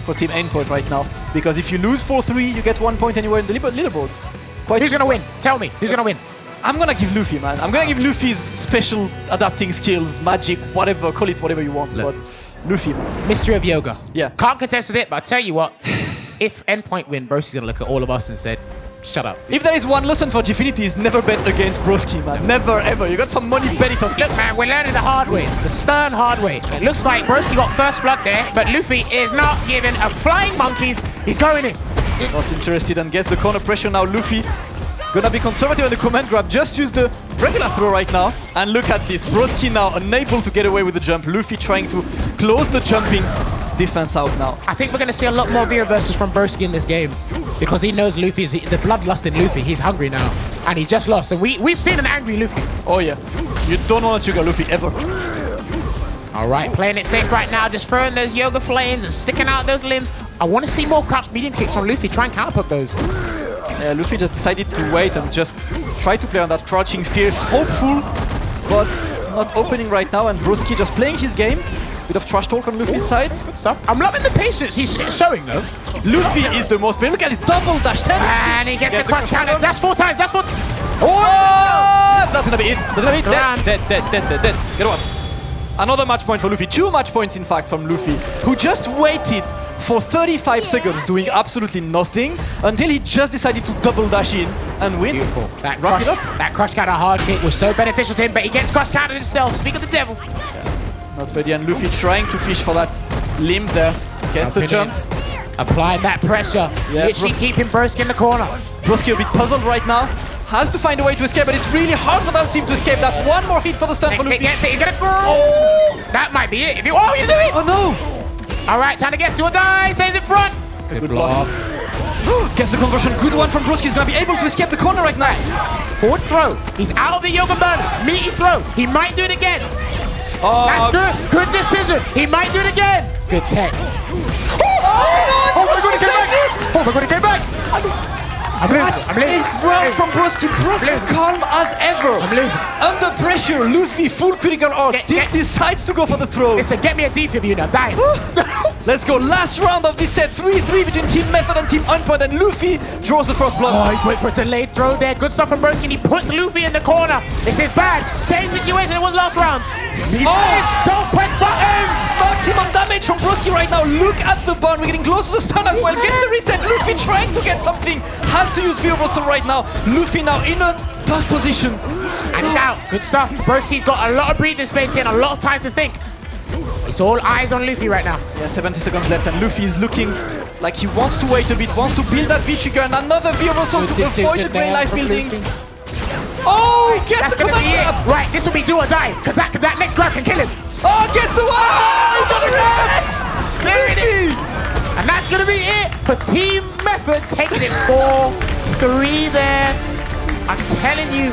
for Team Endpoint right now. Because if you lose 4-3, you get 1 point anywhere in the leaderboards. Who's going to win? Tell me. Who's going to win? I'm going to give Luffy, man. I'm going to give Luffy's special adapting skills, magic, whatever. Call it whatever you want. Look. But Luffy, man. Mystery of Yoga. Yeah. Can't contest it, but I'll tell you what. If Endpoint win, Broski's going to look at all of us and said, shut up. If there is one lesson for Gfinity, is never bet against Broski, man. Never, ever. You got some money, bet it on. Look, man, we're learning the hard way. The stern hard way. It looks like Broski got first blood there, but Luffy is not giving a flying monkeys. He's going in. Not interested and gets the corner pressure now. Luffy gonna be conservative on the command grab. Just use the regular throw right now. And look at this. Broski now unable to get away with the jump. Luffy trying to close the jumping defense out now. I think we're going to see a lot more reverses from Broski in this game because he knows Luffy's the bloodlust in Luffy. He's hungry now, and he just lost. So we've seen an angry Luffy. Oh yeah, you don't want to trigger Luffy ever. All right, playing it safe right now, just throwing those yoga flames and sticking out those limbs. I want to see more crouch medium kicks from Luffy. Try and counterpoke those. Yeah, Luffy just decided to wait and just try to play on that crouching fierce, hopeful, but not opening right now. And Broski just playing his game. Bit of trash talk on Luffy's side. Good stuff. I'm loving the patience he's showing, though. Luffy is the most... Look at his double dash 10. And he gets the crush counter. That's 4 times. That's 4... Oh! That's going to be it. That's going to be it. Dead. Get one. Another match point for Luffy. 2 match points, in fact, from Luffy, who just waited for 35 seconds doing absolutely nothing until he just decided to double dash in and win. Beautiful. That crush counter hard kick was so beneficial to him, but he gets crush countered himself. Speak of the devil. Not ready, and Luffy trying to fish for that limb there. Gets the jump. Applying that pressure. Yeah, literally keeping Broski in the corner. Broski a bit puzzled right now. Has to find a way to escape, but it's really hard for Dalsim to escape. That one more hit for the stun for Luffy. Gets it. He's gonna... Oh! That might be it. Oh, you do it! Oh, no! All right, time to guess. Do or die. Stays in front. Good block. Gets the conversion. Good one from Broski. He's gonna be able to escape the corner right now. Forward throw. He's out of the yoga burner. Meaty throw. He might do it again. Oh, that's good. Good decision. He might do it again. Good tech. Oh my god, he came back. Oh my god, he came back. I'm losing. Round from Broski. Broski calm as ever. I'm losing. Under pressure, Luffy full critical art. Decides to go for the throw. Listen, get me a defib, you know. Die. Let's go. Last round of this set. 3-3 between Team Method and Team Endpoint, and Luffy draws the first blood. Oh, he went for a delayed throw there. Good stuff from Broski, and he puts Luffy in the corner. This is bad. Same situation it was last round. Don't press buttons! Maximum damage from Broski right now. Look at the burn. We're getting close to the stun as well. Get the reset. Luffy trying to get something. Has to use Reversal right now. Luffy now in a tough position. And now, good stuff. Broski's got a lot of breathing space here and a lot of time to think. It's all eyes on Luffy right now. Yeah, 70 seconds left, and Luffy is looking like he wants to wait a bit, wants to build that V-trigger, and another V-Reversal to avoid the grey life building. Oh, he gets the command grab! Right, this will be do or die, because that next grab can kill him. Oh, gets the one! Oh, he got it! There it is! And that's going to be it for Team Method, taking it 4-3 there. I'm telling you,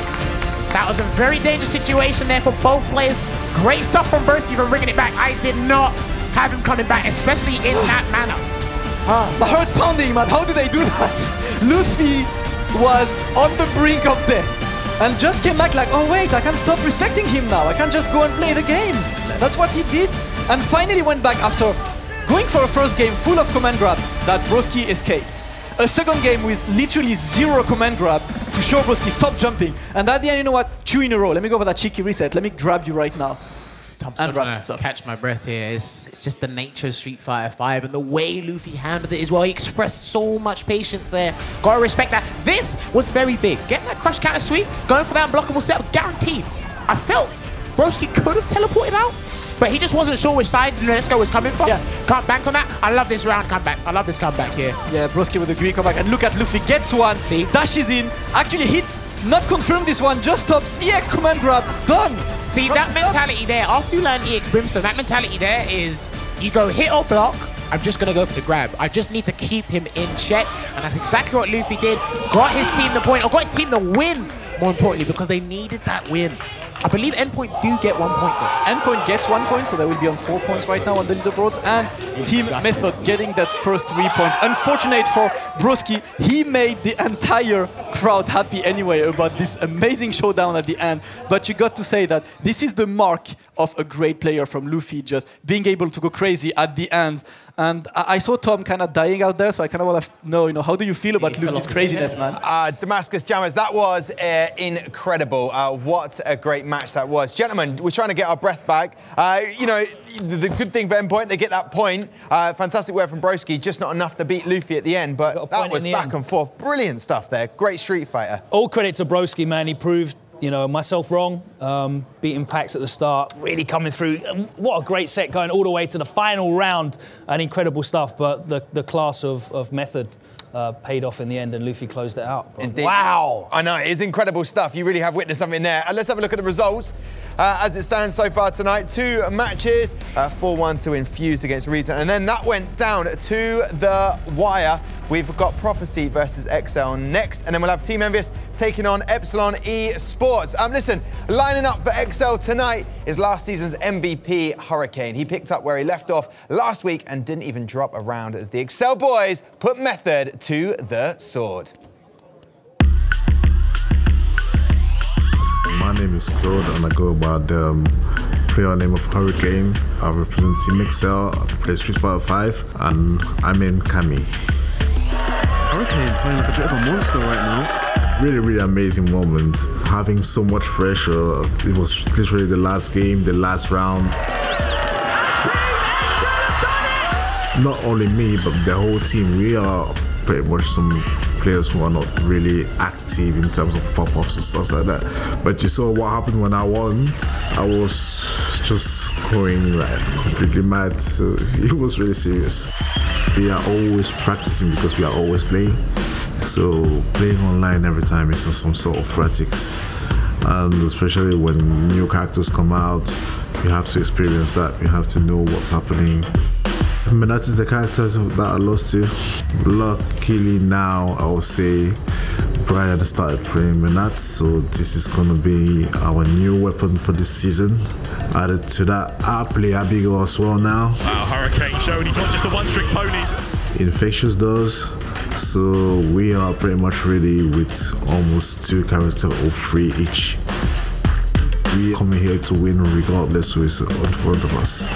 that was a very dangerous situation there for both players. Great stuff from Broski for bringing it back. I did not have him coming back, especially in that manner. My heart's pounding, man. How do they do that? Luffy was on the brink of death and just came back like, oh wait, I can stop respecting him now. I can just go and play the game. That's what he did. And finally went back after going for a first game full of command grabs that Broski escaped. A second game with literally 0 command grab to show Broski stop jumping. And at the end, you know what? 2 in a row. Let me go for that cheeky reset. Let me grab you right now. I'm still trying to catch my breath here. It's just the nature of Street Fighter 5 and the way Luffy handled it as well. He expressed so much patience there. Gotta respect that. This was very big. Getting that crush counter sweep, going for that unblockable setup, guaranteed. I felt Broski could have teleported out, but he just wasn't sure which side Let's Go was coming from. Yeah. Can't bank on that. I love this round comeback. I love this comeback here. Yeah, Broski with a great comeback. And look at Luffy, gets one, see, dashes in, actually hits, not confirm this one, just stops, EX command grab, done. See, that mentality there, after you learn EX Brimstone, that mentality there is you go hit or block, I'm just going to go for the grab. I just need to keep him in check. And that's exactly what Luffy did. Got his team the point, or got his team the win, more importantly, because they needed that win. I believe Endpoint do get 1 point though. Endpoint gets 1 point, so they will be on 4 points right now on the leaderboards. And Team Method getting that first 3 points. Unfortunate for Broski, he made the entire crowd happy anyway about this amazing showdown at the end. But you got to say that this is the mark of a great player from Luffy, just being able to go crazy at the end. And I saw Tom kind of dying out there, so I kind of want to know, how do you feel about Luffy's craziness, man? Damascus Jammers, that was incredible. What a great match that was. Gentlemen, we're trying to get our breath back. The good thing for Endpoint, they get that point. Fantastic work from Broski, just not enough to beat Luffy at the end, but that was back and forth. Brilliant stuff there. Great street fighter. All credit to Broski, man. He proved myself wrong, beating Packz at the start, really coming through. What a great set, going all the way to the final round, and incredible stuff. But the class of Method paid off in the end, and Luffy closed it out. Indeed. Wow! I know, it is incredible stuff. You really have witnessed something there. And let's have a look at the results. As it stands so far tonight, 2 matches, 4-1 to Infuse against Reason. And then that went down to the wire. We've got Prophecy versus XL next, and then we'll have Team Envious taking on Epsilon Esports. Listen, lining up for XL tonight is last season's MVP, Hurricane. He picked up where he left off last week and didn't even drop a round as the XL boys put Method to the sword. My name is Claude, and I go by the player name of Hurricane. I represent Team XL, I play Street Fighter 5, and I'm in Kami. Hurricane playing like a bit of a monster right now. Really, really amazing moment. Having so much pressure. It was literally the last game, the last round. Not only me, but the whole team. We are pretty much some players who are not really active in terms of pop-offs and stuff like that. But you saw what happened when I won. I was just going like completely mad. So it was really serious. We are always practicing because we are always playing. So playing online every time is some sort of fratics. And especially when new characters come out, you have to experience that. You have to know what's happening. But that is the characters that I lost to. Luckily now, I would say, Brian started playing Menat, so this is gonna be our new weapon for this season. Added to that, I play Abigail as well now. Wow, Hurricane showing he's not just a one-trick pony. Infectious does, so we are pretty much ready with almost 2 characters or 3 each. We are coming here to win regardless who is in front of us.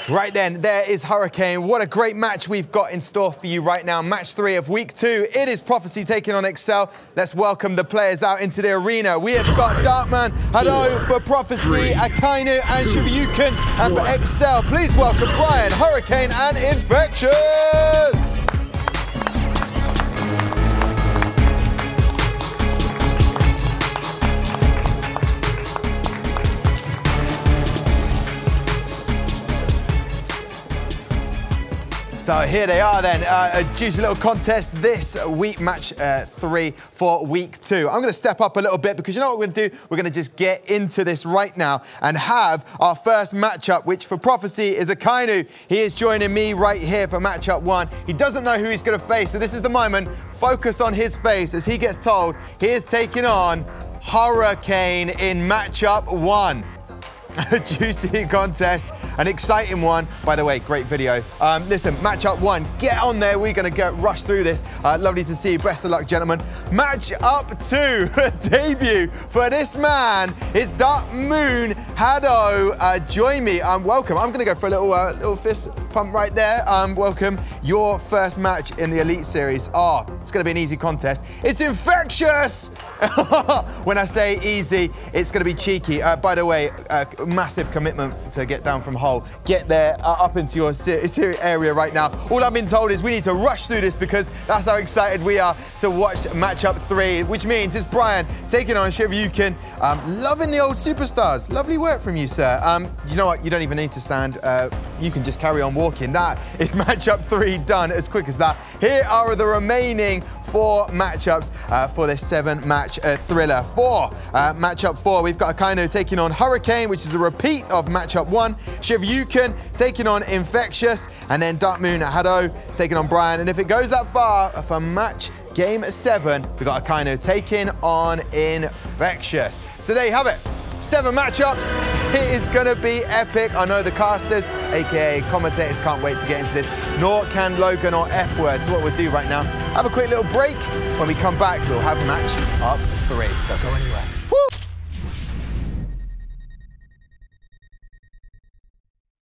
Right then, there is Hurricane. What a great match we've got in store for you right now. Match 3 of week 2. It is Prophecy taking on XL. Let's welcome the players out into the arena. We have got Darkman, hello for Prophecy, Akainu and Shibayukin, and for XL, please welcome Brian, Hurricane and Infectious. So here they are then, a juicy little contest this week, match 3 for week 2. I'm going to step up a little bit because you know what we're going to do? We're going to just get into this right now and have our first matchup, which for Prophecy is Akainu. He is joining me right here for matchup 1. He doesn't know who he's going to face, so this is the moment. Focus on his face as he gets told he is taking on Hurricane in matchup 1. A juicy contest, an exciting one. By the way, great video. Listen, matchup 1, get on there. We're going to rush through this. Lovely to see you. Best of luck, gentlemen. Matchup 2, debut for this man is Dark Moon Hado, join me. Welcome. I'm going to go for a little fist pump right there. Welcome. Your first match in the Elite Series. Oh, it's going to be an easy contest. It's infectious! When I say easy, it's going to be cheeky. By the way, massive commitment to get down from Hull. Get there, up into your area right now. All I've been told is we need to rush through this because that's how excited we are to watch matchup 3, which means it's Brian taking on Shivyukin. Loving the old superstars. Lovely work from you, sir. You know what? You don't even need to stand. You can just carry on walking. That is matchup 3 done as quick as that. Here are the remaining 4 matchups for this 7-match thriller. Matchup 4, we've got Akainu taking on Hurricane, which is a repeat of matchup 1. Shivyukin taking on Infectious, and then Dark Moon Hado taking on Brian. And if it goes that far for match game 7, we've got Akainu taking on Infectious. So there you have it. 7 matchups. It is going to be epic. I know the casters, aka commentators, can't wait to get into this. Nor can Logan or F Word. So what we'll do right now, have a quick little break. When we come back, we'll have match up 3. Don't go anywhere.